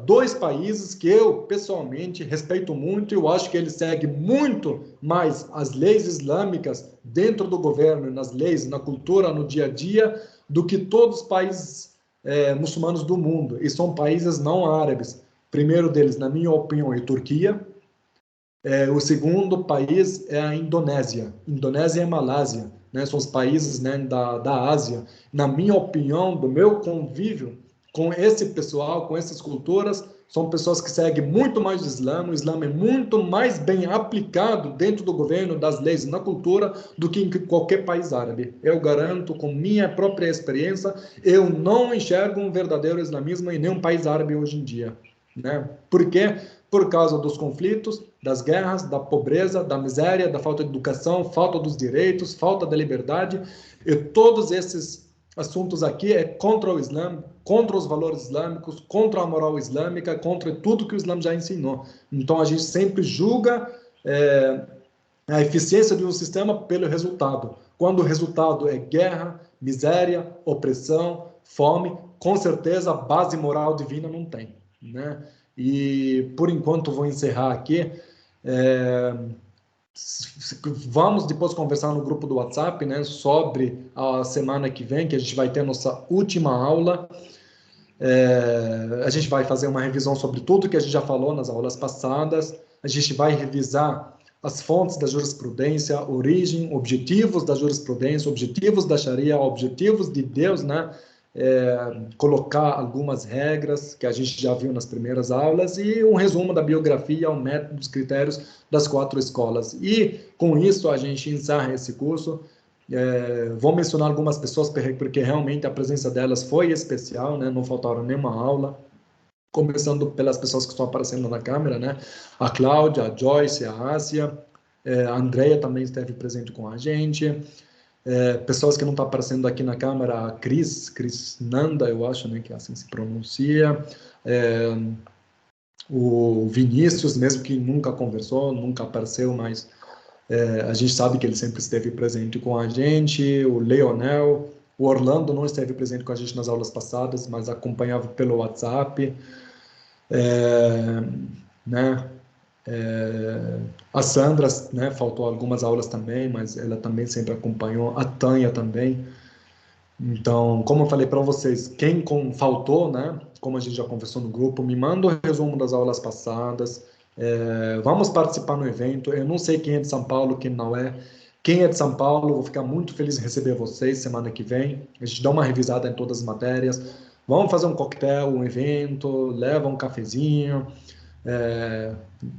dois países que eu, pessoalmente, respeito muito e eu acho que eles seguem muito mais as leis islâmicas dentro do governo, nas leis, na cultura, no dia a dia, do que todos os países muçulmanos do mundo. E são países não árabes. Primeiro deles, na minha opinião, é a Turquia. O segundo país é a Indonésia. Indonésia e Malásia, né? São os países, né, da Ásia. Na minha opinião, do meu convívio com esse pessoal, com essas culturas, são pessoas que seguem muito mais o Islã. O Islã é muito mais bem aplicado dentro do governo, das leis e na cultura do que em qualquer país árabe. Eu garanto, com minha própria experiência, eu não enxergo um verdadeiro islamismo em nenhum país árabe hoje em dia, né? Por quê? Por causa dos conflitos, das guerras, da pobreza, da miséria, da falta de educação, falta dos direitos, falta da liberdade. E todos esses assuntos aqui é contra o Islã, contra os valores islâmicos, contra a moral islâmica, contra tudo que o Islã já ensinou. Então a gente sempre julga a eficiência de um sistema pelo resultado. Quando o resultado é guerra, miséria, opressão, fome, com certeza a base moral divina não tem, né? E por enquanto vou encerrar aqui. Vamos depois conversar no grupo do WhatsApp, né, sobre a semana que vem, que a gente vai ter a nossa última aula. A gente vai fazer uma revisão sobre tudo que a gente já falou nas aulas passadas. A gente vai revisar as fontes da jurisprudência, origem, objetivos da jurisprudência, objetivos da Sharia, objetivos de Deus, né? Colocar algumas regras que a gente já viu nas primeiras aulas e um resumo da biografia, o método, os critérios das 4 escolas. E com isso a gente encerra esse curso. Vou mencionar algumas pessoas porque realmente a presença delas foi especial, né? Não faltaram nenhuma aula, começando pelas pessoas que estão aparecendo na câmera, né? A Cláudia, a Joyce, a Ásia, a Andrea também esteve presente com a gente. Pessoas que não estão aparecendo aqui na câmera, a Cris Nanda, eu acho, né, que assim se pronuncia, o Vinícius, mesmo que nunca conversou, nunca apareceu, mas a gente sabe que ele sempre esteve presente com a gente, o Leonel, o Orlando não esteve presente com a gente nas aulas passadas, mas acompanhava pelo WhatsApp, né? A Sandra, né, faltou algumas aulas também, mas ela também sempre acompanhou, a Tânia também. Então, como eu falei para vocês, quem faltou, né, como a gente já conversou no grupo, me manda o resumo das aulas passadas, vamos participar no evento. Eu não sei quem é de São Paulo, quem não é. Quem é de São Paulo, vou ficar muito feliz em receber vocês semana que vem. A gente dá uma revisada em todas as matérias. Vamos fazer um coquetel, um evento, leva um cafezinho.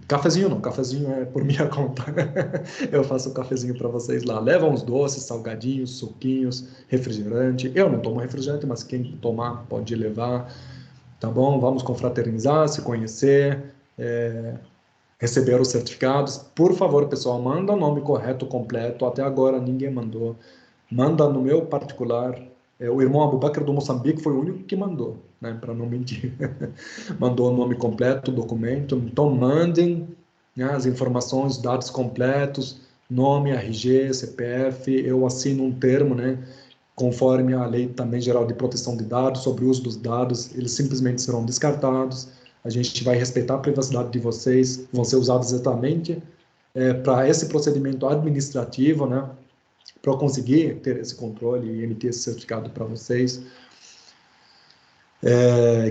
Cafezinho não, cafezinho é por minha conta. Eu faço um cafezinho para vocês lá. Leva uns doces, salgadinhos, suquinhos, refrigerante. Eu não tomo refrigerante, mas quem tomar pode levar. Tá bom? Vamos confraternizar, se conhecer, receber os certificados. Por favor, pessoal, manda o nome correto, completo. Até agora ninguém mandou. Manda no meu particular. O irmão Abubakr do Moçambique foi o único que mandou, né, para não mentir. Mandou o nome completo, o documento. Então, mandem, né, as informações, dados completos, nome, RG, CPF. Eu assino um termo, né, conforme a Lei também Geral de Proteção de Dados, sobre o uso dos dados. Eles simplesmente serão descartados. A gente vai respeitar a privacidade de vocês, vão ser usados exatamente para esse procedimento administrativo, né, para eu conseguir ter esse controle e emitir esse certificado para vocês.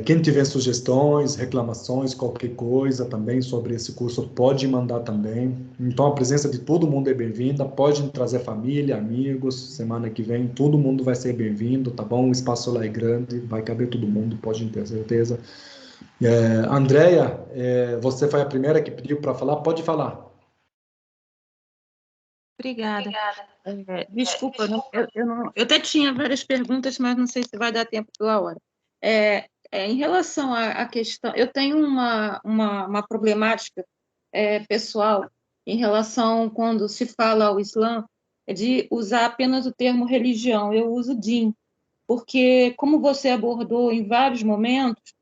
Quem tiver sugestões, reclamações, qualquer coisa também sobre esse curso, pode mandar também. Então, a presença de todo mundo é bem-vinda. Pode trazer família, amigos. Semana que vem, todo mundo vai ser bem-vindo, tá bom? O espaço lá é grande, vai caber todo mundo, pode ter certeza. Andrea, você foi a primeira que pediu para falar. Pode falar. Obrigada. Desculpa, eu até tinha várias perguntas, mas não sei se vai dar tempo pela hora. Em relação à questão, eu tenho uma problemática pessoal em relação, quando se fala ao Islã, de usar apenas o termo religião. Eu uso din, porque, como você abordou em vários momentos,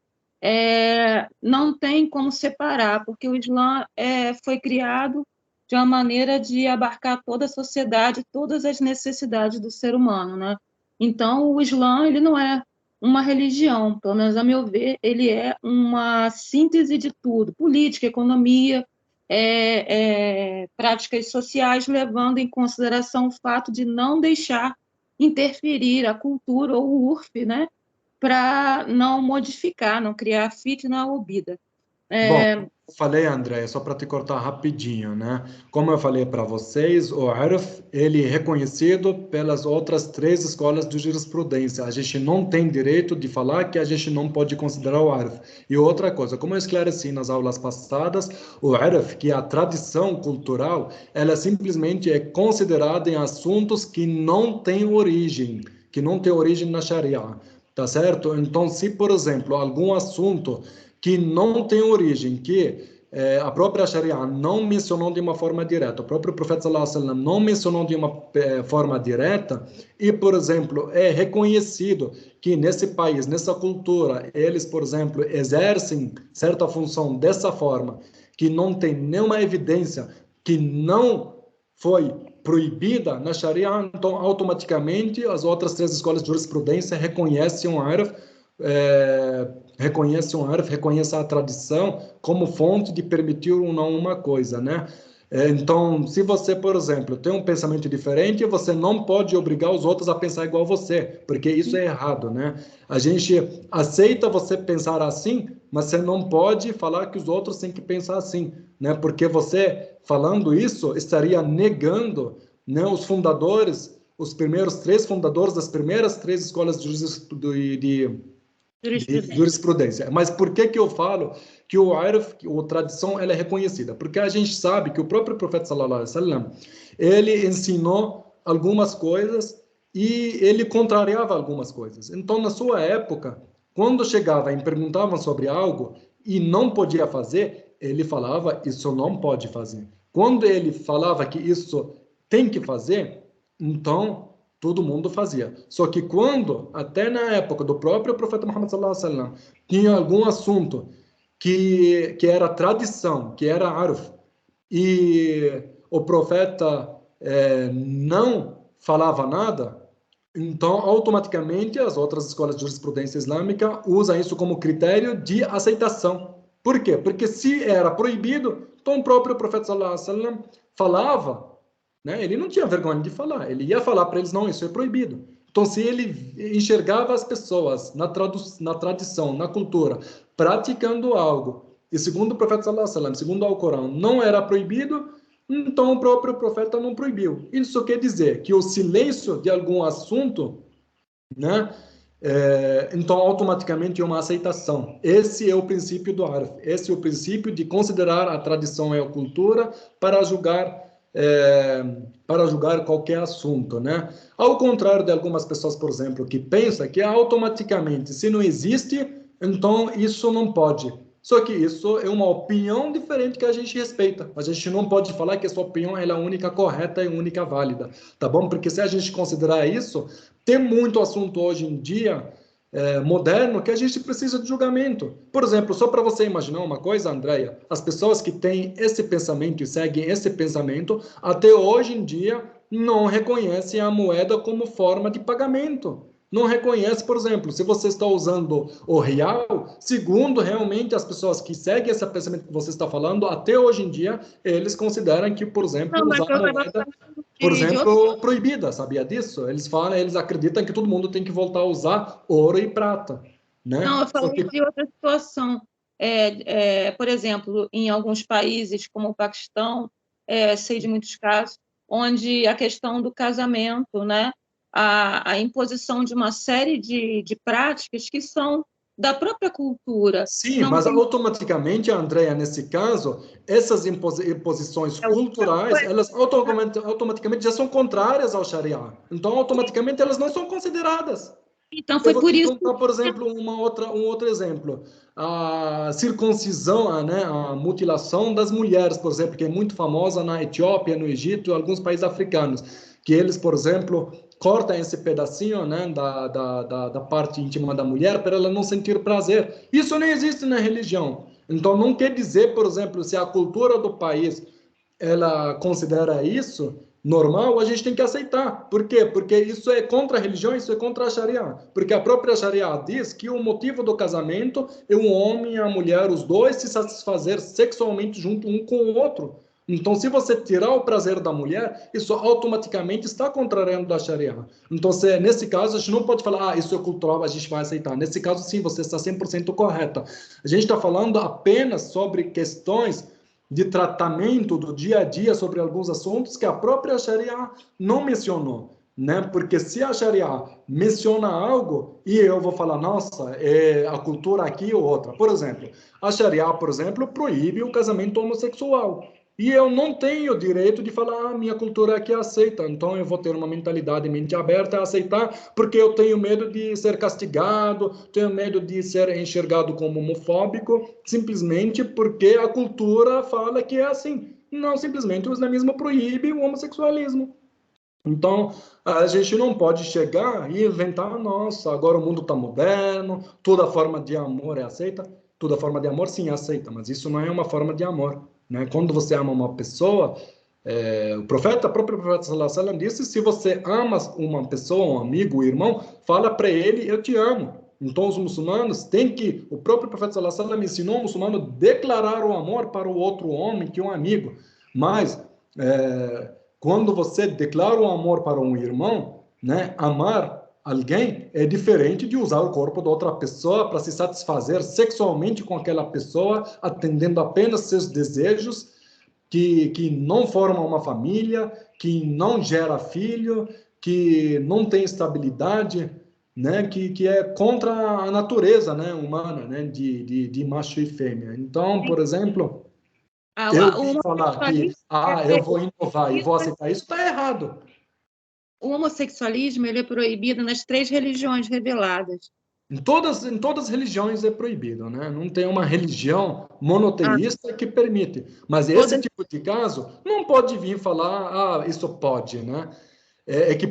não tem como separar, porque o Islã foi criado de uma maneira de abarcar toda a sociedade, todas as necessidades do ser humano, né? Então, o Islã, ele não é uma religião, pelo menos a meu ver, ele é uma síntese de tudo: política, economia, práticas sociais, levando em consideração o fato de não deixar interferir a cultura ou o URF, né? Para não modificar, não criar fitna ou bida. Bom, eu falei, André, só para te cortar rapidinho, né? Como eu falei para vocês, o IRF, ele é reconhecido pelas outras 3 escolas de jurisprudência. A gente não tem direito de falar que a gente não pode considerar o IRF. E outra coisa, como eu esclareci nas aulas passadas, o IRF, que é a tradição cultural, ela simplesmente é considerada em assuntos que não têm origem, na Sharia, tá certo? Então, se, por exemplo, algum assunto que não tem origem, que a própria Sharia não mencionou de uma forma direta, o próprio profeta sallallahu alaihi wasallam não mencionou de uma forma direta, e, por exemplo, é reconhecido que nesse país, nessa cultura, eles, por exemplo, exercem certa função dessa forma, que não tem nenhuma evidência que não foi proibida na Sharia, então automaticamente as outras 3 escolas de jurisprudência reconhecem o IRF, reconhece a tradição como fonte de permitir ou não uma coisa, né? Então, se você, por exemplo, tem um pensamento diferente, você não pode obrigar os outros a pensar igual você, porque isso é errado, né? A gente aceita você pensar assim, mas você não pode falar que os outros têm que pensar assim, né? Porque você, falando isso, estaria negando, né, os fundadores, os primeiros 3 fundadores das primeiras 3 escolas de jurisprudência. Mas por que que eu falo que o Arif, a tradição, ela é reconhecida? Porque a gente sabe que o próprio profeta sallallahu alaihi wasallam, ele ensinou algumas coisas e ele contrariava algumas coisas. Então, na sua época, quando chegava e perguntavam sobre algo e não podia fazer, ele falava, isso não pode fazer. Quando ele falava que isso tem que fazer, então todo mundo fazia. Só que quando, até na época do próprio profeta Muhammad sallallahu alaihi wasallam, tinha algum assunto que era tradição, que era arf, e o profeta não falava nada, então automaticamente as outras escolas de jurisprudência islâmica usam isso como critério de aceitação. Por quê? Porque se era proibido, então o próprio profeta sallallahu alaihi wasallam falava, né? Ele não tinha vergonha de falar, ele ia falar para eles, não, isso é proibido. Então, se ele enxergava as pessoas na tradição, na cultura, praticando algo, e segundo o profeta sallallahu alaihi wasallam, segundo o Alcorão, não era proibido, então o próprio profeta não proibiu. Isso quer dizer que o silêncio de algum assunto, né, então automaticamente é uma aceitação. Esse é o princípio do Arf, esse é o princípio de considerar a tradição e a cultura para julgar qualquer assunto, né? Ao contrário de algumas pessoas, por exemplo, que pensam que automaticamente, se não existe, então isso não pode. Só que isso é uma opinião diferente que a gente respeita. A gente não pode falar que essa opinião é a única correta e única válida, tá bom? Porque se a gente considerar isso, tem muito assunto hoje em dia moderno que a gente precisa de julgamento. Por exemplo, só para você imaginar uma coisa, Andréia, as pessoas que têm esse pensamento e seguem esse pensamento, até hoje em dia não reconhecem a moeda como forma de pagamento. Não reconhece, por exemplo, se você está usando o real, segundo realmente as pessoas que seguem esse pensamento que você está falando, até hoje em dia, eles consideram que, por exemplo, Não, mas usar eu a estava moeda, falando por de outro. exemplo, proibida, sabia disso? Eles falam, eles acreditam que todo mundo tem que voltar a usar ouro e prata, Não, né? eu falei de outra situação. Por exemplo, em alguns países, como o Paquistão, sei de muitos casos, onde a questão do casamento, né, a imposição de uma série de práticas que são da própria cultura. Sim, Não mas tem automaticamente, Andréia, nesse caso, essas imposições culturais, elas automaticamente já são contrárias ao Sharia. Então, automaticamente, elas não são consideradas. Então, Eu foi vou por te isso contar, por exemplo, um outro exemplo. A circuncisão, né, a mutilação das mulheres, por exemplo, que é muito famosa na Etiópia, no Egito e alguns países africanos, que eles, por exemplo, cortam esse pedacinho, né, da parte íntima da mulher para ela não sentir prazer. Isso não existe na religião. Então, não quer dizer, por exemplo, se a cultura do país ela considera isso normal, a gente tem que aceitar. Por quê? Porque isso é contra a religião, isso é contra a Sharia. Porque a própria Sharia diz que o motivo do casamento é o homem e a mulher, os dois, se satisfazer sexualmente junto um com o outro. Então, se você tirar o prazer da mulher, isso automaticamente está contrariando a Sharia. Então, nesse caso, a gente não pode falar, isso é cultural, a gente vai aceitar. Nesse caso, sim, você está 100% correta. A gente está falando apenas sobre questões de tratamento do dia a dia sobre alguns assuntos que a própria Sharia não mencionou, né? Porque se a Sharia menciona algo e eu vou falar, nossa, a cultura aqui ou outra. Por exemplo, a Sharia, por exemplo, proíbe o casamento homossexual. E eu não tenho o direito de falar, minha cultura aqui aceita, então eu vou ter uma mentalidade, mente aberta a aceitar, porque eu tenho medo de ser castigado, tenho medo de ser enxergado como homofóbico, simplesmente porque a cultura fala que é assim. Não, simplesmente o islamismo proíbe o homossexualismo. Então, a gente não pode chegar e inventar, nossa, agora o mundo está moderno, toda forma de amor é aceita. Toda forma de amor, sim, é aceita, mas isso não é uma forma de amor, né? Quando você ama uma pessoa, o próprio profeta sallallahu alaihi wasallam disse, se você ama uma pessoa, um amigo, um irmão, fala para ele, eu te amo. Então, os muçulmanos têm que, o próprio profeta sallallahu alaihi wasallam ensinou o muçulmano a declarar o amor para o outro homem, que é um amigo. Mas, quando você declara o amor para um irmão, né, amar alguém é diferente de usar o corpo de outra pessoa para se satisfazer sexualmente com aquela pessoa, atendendo apenas seus desejos, que não formam uma família, que não gera filho, que não tem estabilidade, né, que é contra a natureza, né, humana, né, de macho e fêmea. Então, por exemplo, eu O vim falar que homossexualismo, eu vou inovar e vou aceitar isso, está errado. o homossexualismo ele é proibido nas 3 religiões reveladas. Em todas as religiões é proibido, né? Não tem uma religião monoteísta que permite. Mas esse tipo de caso não pode vir falar, isso pode, né?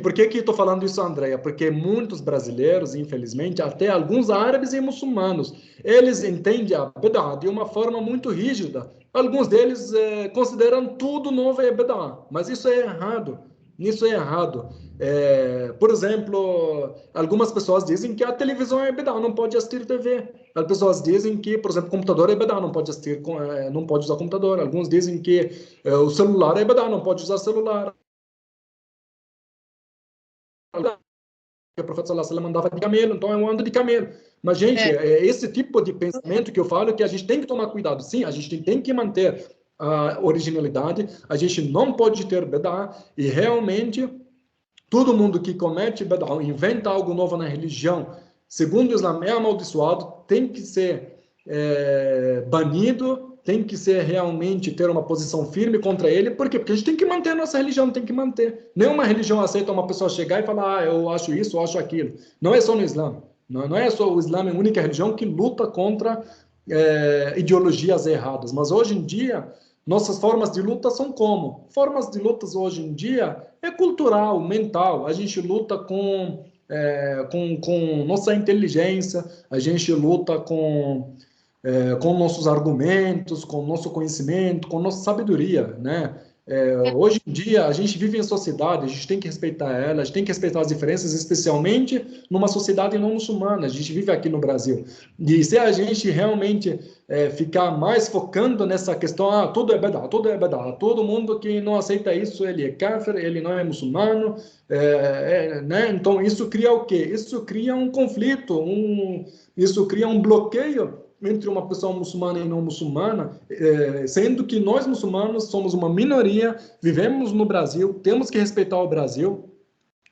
Por que que estou falando isso, Andréia? Porque muitos brasileiros, infelizmente, até alguns árabes e muçulmanos, eles entendem a Bid'ah de uma forma muito rígida. Alguns deles consideram tudo novo é Bid'ah, mas isso é errado. Isso é errado. Por exemplo, algumas pessoas dizem que a televisão é Bid'ah, não pode assistir TV. As pessoas dizem que, por exemplo, computador é Bid'ah, não pode assistir, não pode usar computador. Alguns dizem que o celular é Bid'ah, não pode usar celular. Que o profeta sallallahu alaihi wasallam andava de camelo, então eu ando de camelo. Mas, gente, é esse tipo de pensamento que eu falo que a gente tem que tomar cuidado. Sim, a gente tem que manter a originalidade, a gente não pode ter Bid'ah, e realmente todo mundo que comete Bid'ah, inventa algo novo na religião, segundo o Islã, é amaldiçoado, tem que ser banido, tem que ser realmente ter uma posição firme contra ele. Por quê? Porque a gente tem que manter a nossa religião, tem que manter. Nenhuma religião aceita uma pessoa chegar e falar, eu acho isso, eu acho aquilo. Não é só no Islã. Não é só o Islã, é a única religião que luta contra ideologias erradas. Mas hoje em dia, nossas formas de luta são como? Formas de lutas hoje em dia é cultural, mental. A gente luta com nossa inteligência, a gente luta com nossos argumentos, com nosso conhecimento, com nossa sabedoria, né? Hoje em dia, a gente vive em sociedade, a gente tem que respeitar ela, a gente tem que respeitar as diferenças, especialmente numa sociedade não muçulmana. A gente vive aqui no Brasil. E se a gente realmente ficar mais focando nessa questão, tudo é Bid'ah, tudo é Bid'ah, todo mundo que não aceita isso, ele é kafir, ele não é muçulmano, né? Então, isso cria o quê? Isso cria um conflito, isso cria um bloqueio entre uma pessoa muçulmana e não muçulmana, sendo que nós muçulmanos somos uma minoria, vivemos no Brasil, temos que respeitar o Brasil,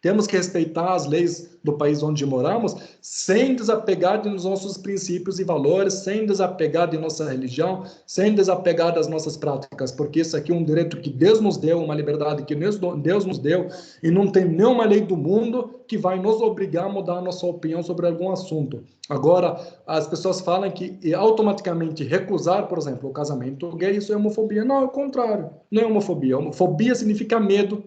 temos que respeitar as leis do país onde moramos, sem desapegar dos nossos princípios e valores, sem desapegar de nossa religião, sem desapegar das nossas práticas, porque isso aqui é um direito que Deus nos deu, uma liberdade que Deus nos deu, e não tem nenhuma lei do mundo que vai nos obrigar a mudar a nossa opinião sobre algum assunto. Agora, as pessoas falam que automaticamente recusar, por exemplo, o casamento gay, isso é homofobia. Não, é o contrário, não é homofobia. Homofobia significa medo,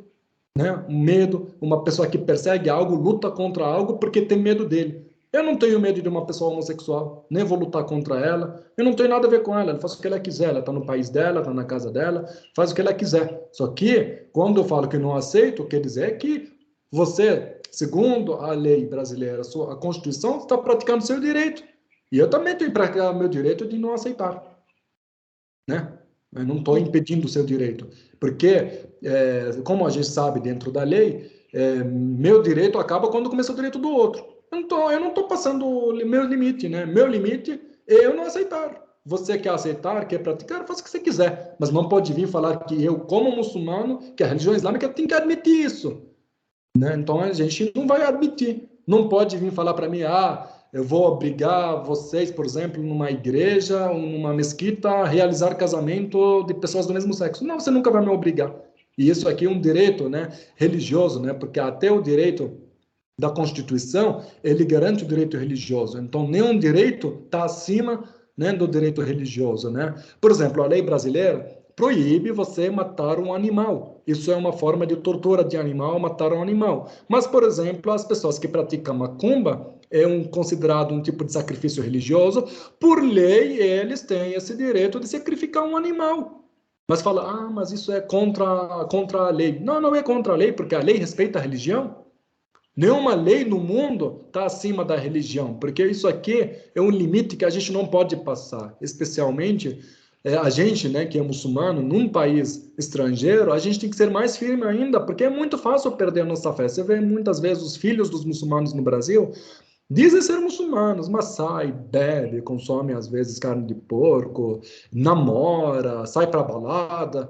né? Um medo, uma pessoa que persegue algo, luta contra algo porque tem medo dele. Eu não tenho medo de uma pessoa homossexual, nem vou lutar contra ela, eu não tenho nada a ver com ela, ela faz o que ela quiser, ela está no país dela, está na casa dela, faz o que ela quiser. Só que, quando eu falo que não aceito, quer dizer que você, segundo a lei brasileira, a Constituição, está praticando seu direito. E eu também tenho que praticar meu direito de não aceitar, né? Eu não estou impedindo o seu direito, porque, como a gente sabe dentro da lei, meu direito acaba quando começa o direito do outro. Eu não estou passando o meu limite, né? Meu limite é eu não aceitar. Você quer aceitar, quer praticar, faça o que você quiser, mas não pode vir falar que eu, como muçulmano, que a religião islâmica tem que admitir isso, né? Então a gente não vai admitir. Não pode vir falar para mim, eu vou obrigar vocês, por exemplo, numa igreja ou numa mesquita, a realizar casamento de pessoas do mesmo sexo. Não, você nunca vai me obrigar. E isso aqui é um direito, né, religioso, né? Porque até o direito da Constituição, ele garante o direito religioso. Então, nenhum direito está acima, né, do direito religioso, né? Por exemplo, a lei brasileira proíbe você matar um animal. Isso é uma forma de tortura de animal, matar um animal. Mas, por exemplo, as pessoas que praticam macumba considerado um tipo de sacrifício religioso. Por lei, eles têm esse direito de sacrificar um animal. Mas fala, mas isso é contra a lei. Não, não é contra a lei, porque a lei respeita a religião. Nenhuma lei no mundo está acima da religião, porque isso aqui é um limite que a gente não pode passar, especialmente a gente, né, que é muçulmano, num país estrangeiro, a gente tem que ser mais firme ainda, porque é muito fácil perder a nossa fé. Você vê muitas vezes os filhos dos muçulmanos no Brasil, dizem ser muçulmanos, mas sai, bebe, consome às vezes carne de porco, namora, sai para balada.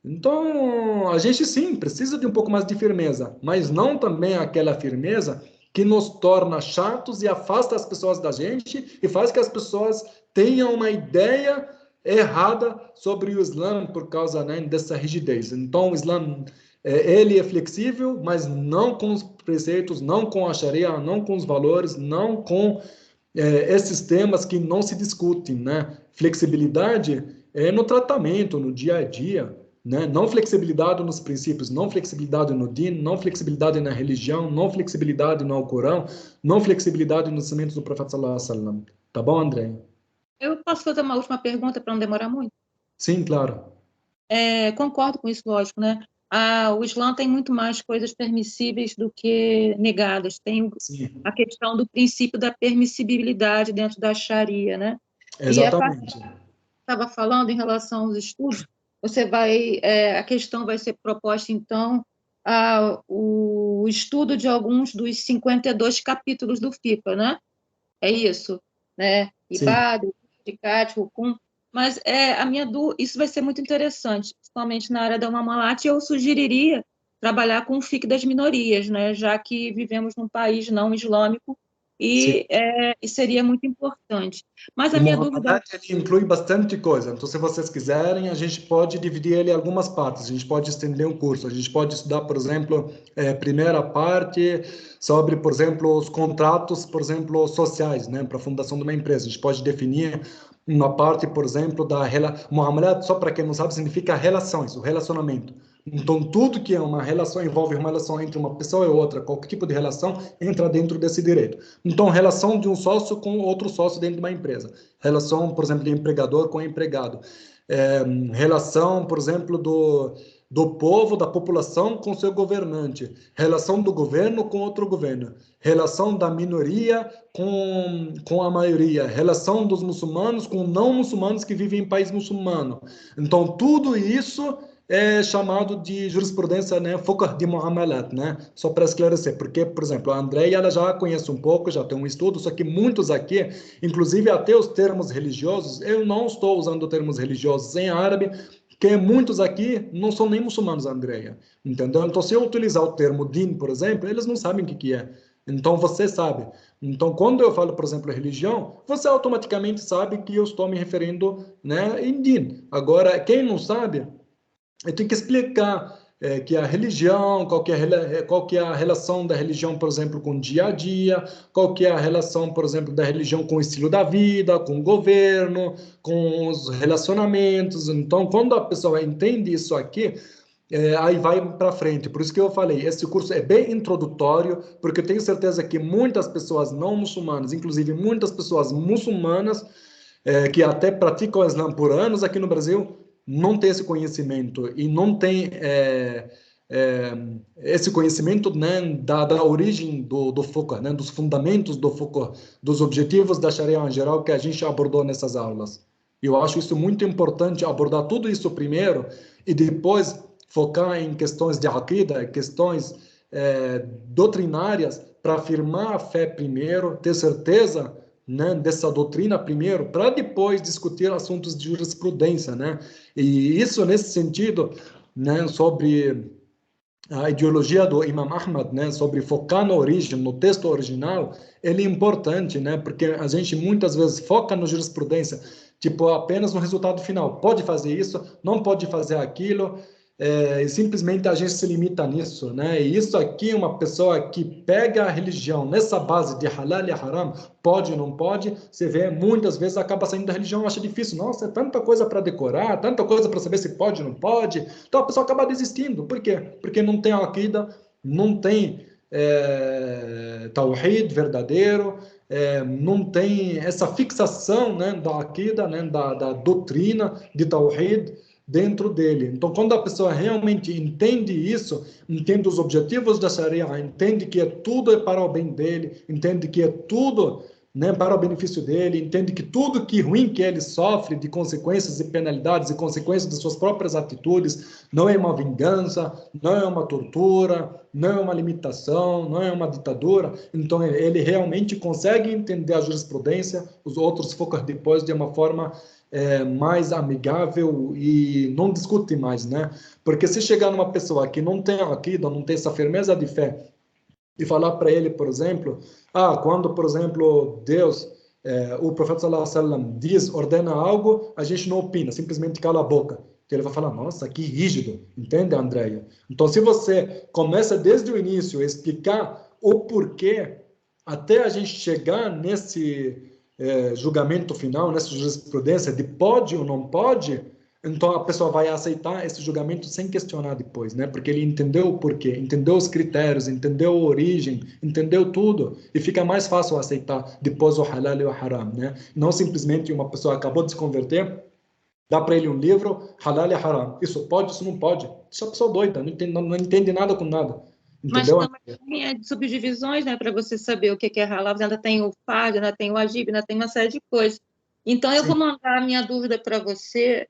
Então, a gente sim precisa de um pouco mais de firmeza, mas não também aquela firmeza que nos torna chatos e afasta as pessoas da gente e faz que as pessoas tenham uma ideia errada sobre o Islã por causa, né, dessa rigidez. Então, o Islã ele é flexível, mas não com os preceitos, não com a Sharia, não com os valores, não com esses temas que não se discutem, né? Flexibilidade é no tratamento, no dia a dia, né? Não flexibilidade nos princípios, não flexibilidade no din, não flexibilidade na religião, não flexibilidade no Alcorão, não flexibilidade nos ensinamentos do Profeta sallallahu alaihi wasallam. Tá bom, André? Eu posso fazer uma última pergunta para não demorar muito? Sim, claro. Concordo com isso, lógico, né? O Islã tem muito mais coisas permissíveis do que negadas. Tem Sim, a questão do princípio da permissibilidade dentro da Sharia, né? E a parte exatamente. que estava falando em relação aos estudos, a questão vai ser proposta, então, o estudo de alguns dos 52 capítulos do FIPA, né? É isso, né? Sim. IBAD, CAT, RUCUM. Mas isso vai ser muito interessante, principalmente na área da Mamalat, eu sugeriria trabalhar com o FIC das minorias, né? Já que vivemos num país não islâmico Sim. e seria muito importante. Mas O a minha dúvida... Mohamed ele inclui bastante coisa. Então, se vocês quiserem, a gente pode dividir ele em algumas partes. A gente pode estender um curso. A gente pode estudar, por exemplo, primeira parte sobre, por exemplo, os contratos, por exemplo, sociais, né, para a fundação de uma empresa. A gente pode definir uma parte, por exemplo, Muamalat, só para quem não sabe, significa relações, o relacionamento. Então, tudo que é uma relação, envolve uma relação entre uma pessoa e outra, qualquer tipo de relação, entra dentro desse direito. Então, relação de um sócio com outro sócio dentro de uma empresa. Relação, por exemplo, de empregador com empregado. Relação, por exemplo, do povo, da população com seu governante. Relação do governo com outro governo. Relação da minoria com a maioria. Relação dos muçulmanos com não muçulmanos que vivem em país muçulmano. Então, tudo isso é chamado de jurisprudência, né, foca de muamalat, né? Só para esclarecer, porque, por exemplo, a Andréia, ela já conhece um pouco, já tem um estudo, só que muitos aqui, inclusive até os termos religiosos, eu não estou usando termos religiosos em árabe, que muitos aqui não são nem muçulmanos, Andréia, entendeu? Então, se eu utilizar o termo din, por exemplo, eles não sabem o que é. Então, você sabe. Então, quando eu falo, por exemplo, religião, você automaticamente sabe que eu estou me referindo, né, em din. Agora, quem não sabe, eu tenho que explicar que a religião, qual que é a relação da religião, por exemplo, com o dia a dia, qual que é a relação, por exemplo, da religião com o estilo da vida, com o governo, com os relacionamentos. Então, quando a pessoa entende isso aqui, aí vai para frente. Por isso que eu falei, esse curso é bem introdutório, porque eu tenho certeza que muitas pessoas não muçulmanas, inclusive muitas pessoas muçulmanas, que até praticam o Islã por anos aqui no Brasil, não tem esse conhecimento e não tem é, esse conhecimento, né, da origem do Fiqh, né, dos fundamentos do Fiqh, dos objetivos da Sharia em geral que a gente abordou nessas aulas. Eu acho isso muito importante, abordar tudo isso primeiro e depois focar em questões de aqida, questões doutrinárias, para afirmar a fé primeiro, ter certeza, né, dessa doutrina primeiro, para depois discutir assuntos de jurisprudência, né? E isso nesse sentido, né, sobre a ideologia do Imam Ahmad, né, sobre focar na origem, no texto original, ele é importante, né, porque a gente muitas vezes foca na jurisprudência, tipo, apenas no resultado final. Pode fazer isso, não pode fazer aquilo, e simplesmente a gente se limita nisso, né? E isso aqui, uma pessoa que pega a religião nessa base de halal e haram, pode ou não pode, você vê muitas vezes acaba saindo da religião, acha difícil, nossa, é tanta coisa para decorar, tanta coisa para saber se pode ou não pode, então a pessoa acaba desistindo. Por quê? Porque não tem aqida, não tem tawhid verdadeiro, não tem essa fixação, né, da aqida, né, da doutrina de tawhid dentro dele. Então, quando a pessoa realmente entende isso, entende os objetivos da Sharia, entende que tudo é para o bem dele, entende que é tudo, né, para o benefício dele, entende que tudo que ruim que ele sofre de consequências e penalidades e consequências de suas próprias atitudes não é uma vingança, não é uma tortura, não é uma limitação, não é uma ditadura. Então ele realmente consegue entender a jurisprudência, os outros focam depois de uma forma mais amigável e não discute mais, né? Porque se chegar numa pessoa que não tem aquilo, não tem essa firmeza de fé e falar para ele, por exemplo, quando, por exemplo, Deus, o profeta sallallahu alaihi wasallam diz, ordena algo, a gente não opina, simplesmente cala a boca. Que ele vai falar, nossa, que rígido, entende, Andréia? Então, se você começa desde o início a explicar o porquê, até a gente chegar nesse julgamento final, nessa jurisprudência de pode ou não pode, então a pessoa vai aceitar esse julgamento sem questionar depois, né? Porque ele entendeu o porquê, entendeu os critérios, entendeu a origem, entendeu tudo, e fica mais fácil aceitar depois o halal e o haram, né? Não simplesmente uma pessoa acabou de se converter, dá para ele um livro, halal e haram. Isso pode, isso não pode. Isso é uma pessoa doida, não entende nada com nada. Mas Entendeu? também é de subdivisões, né, para você saber o que é halal. Você ainda tem o fard, ainda tem o agib, ainda tem uma série de coisas. Então, eu vou mandar a minha dúvida para você,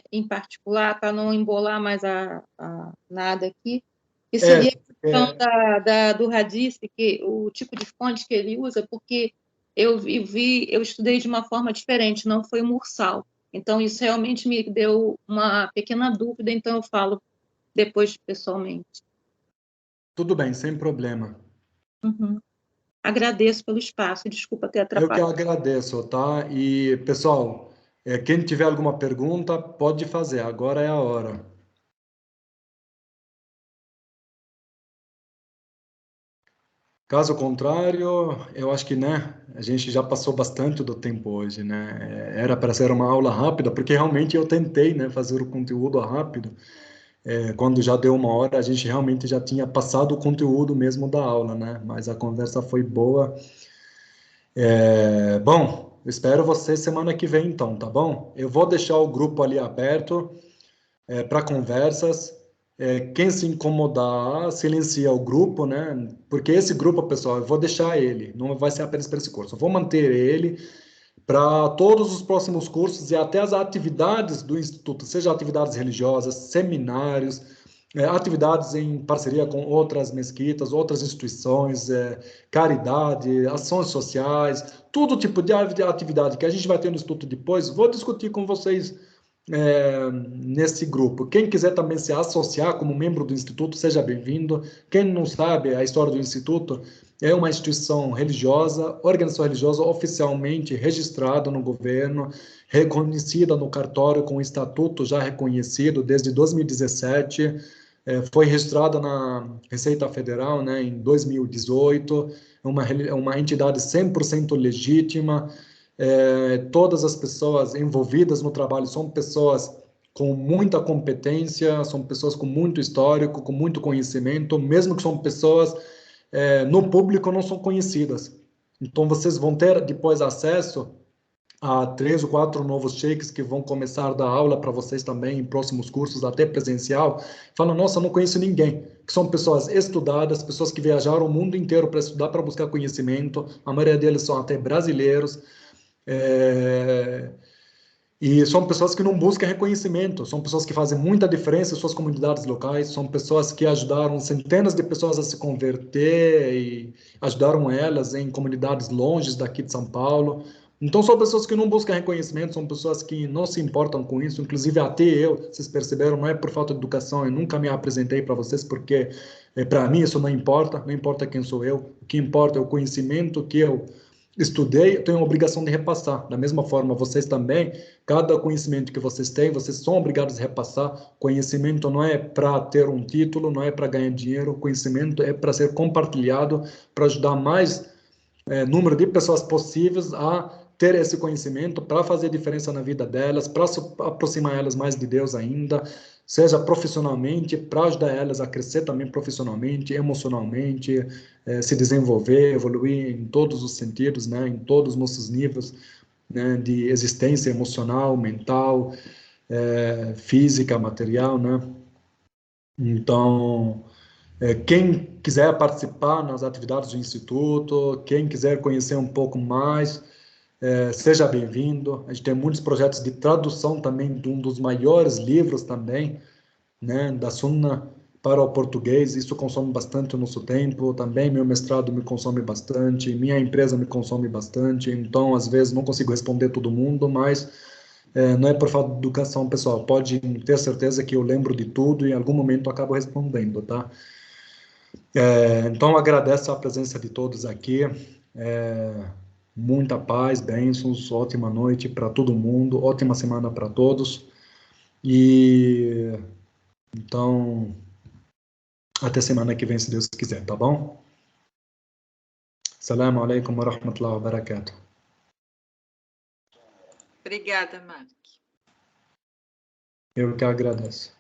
em particular, para não embolar mais nada aqui, que seria a questão do hadith, que, o tipo de fonte que ele usa, porque eu estudei de uma forma diferente, não foi mursal. Então, isso realmente me deu uma pequena dúvida, então eu falo depois pessoalmente. Tudo bem, sem problema. Uhum. Agradeço pelo espaço, desculpa ter Eu que atrapalhado. agradeço, tá? E, pessoal, quem tiver alguma pergunta, pode fazer, agora é a hora. Caso contrário, eu acho que, né, a gente já passou bastante do tempo hoje, né? Era para ser uma aula rápida, porque realmente eu tentei, né, fazer o conteúdo rápido. Quando já deu uma hora, a gente realmente já tinha passado o conteúdo mesmo da aula, né? Mas a conversa foi boa. Bom, espero você semana que vem, então, tá bom? Eu vou deixar o grupo ali aberto para conversas. Quem se incomodar, silencia o grupo, né? Porque esse grupo, pessoal, eu vou deixar ele, não vai ser apenas para esse curso. Eu vou manter ele para todos os próximos cursos e até as atividades do Instituto, seja atividades religiosas, seminários, atividades em parceria com outras mesquitas, outras instituições, caridade, ações sociais, todo tipo de atividade que a gente vai ter no Instituto depois, vou discutir com vocês nesse grupo. Quem quiser também se associar como membro do Instituto, seja bem-vindo. Quem não sabe a história do Instituto, é uma instituição religiosa, organização religiosa oficialmente registrada no governo, reconhecida no cartório com estatuto já reconhecido desde 2017, foi registrada na Receita Federal, né, em 2018, uma entidade 100% legítima. Todas as pessoas envolvidas no trabalho são pessoas com muita competência, são pessoas com muito histórico, com muito conhecimento, mesmo que são pessoas no público não são conhecidas. Então vocês vão ter depois acesso a 3 ou 4 novos sheiks que vão começar a dar aula para vocês também em próximos cursos, até presencial. Falam, nossa, não conheço ninguém. Que são pessoas estudadas, pessoas que viajaram o mundo inteiro para estudar, para buscar conhecimento. A maioria deles são até brasileiros. E são pessoas que não buscam reconhecimento, são pessoas que fazem muita diferença em suas comunidades locais, são pessoas que ajudaram centenas de pessoas a se converter e ajudaram elas em comunidades longe daqui de São Paulo. Então, são pessoas que não buscam reconhecimento, são pessoas que não se importam com isso, inclusive até eu, vocês perceberam, não é por falta de educação, eu nunca me apresentei para vocês, porque para mim isso não importa, não importa quem sou eu, o que importa é o conhecimento que eu estudei, eu tenho a obrigação de repassar. Da mesma forma, vocês também, cada conhecimento que vocês têm, vocês são obrigados a repassar. Conhecimento não é para ter um título, não é para ganhar dinheiro. Conhecimento é para ser compartilhado, para ajudar mais número de pessoas possíveis a ter esse conhecimento, para fazer diferença na vida delas, para aproximar elas mais de Deus ainda, seja profissionalmente, para ajudar elas a crescer também profissionalmente, emocionalmente, se desenvolver, evoluir em todos os sentidos, né, em todos os nossos níveis, né, de existência emocional, mental, física, material, né? Então, Quem quiser participar nas atividades do Instituto, quem quiser conhecer um pouco mais, seja bem-vindo. A gente tem muitos projetos de tradução também de um dos maiores livros também, né, da Sunna para o português. Isso consome bastante o nosso tempo. Também meu mestrado me consome bastante, minha empresa me consome bastante. Então, às vezes, não consigo responder todo mundo, mas não é por falta de educação, pessoal. Pode ter certeza que eu lembro de tudo e em algum momento eu acabo respondendo, tá? Então, agradeço a presença de todos aqui. Muita paz, bênçãos, ótima noite para todo mundo, ótima semana para todos. E então, até semana que vem, se Deus quiser, tá bom? Assalamu alaikum wa rahmatullahi wa barakatuh. Obrigada, Mark. Eu que agradeço.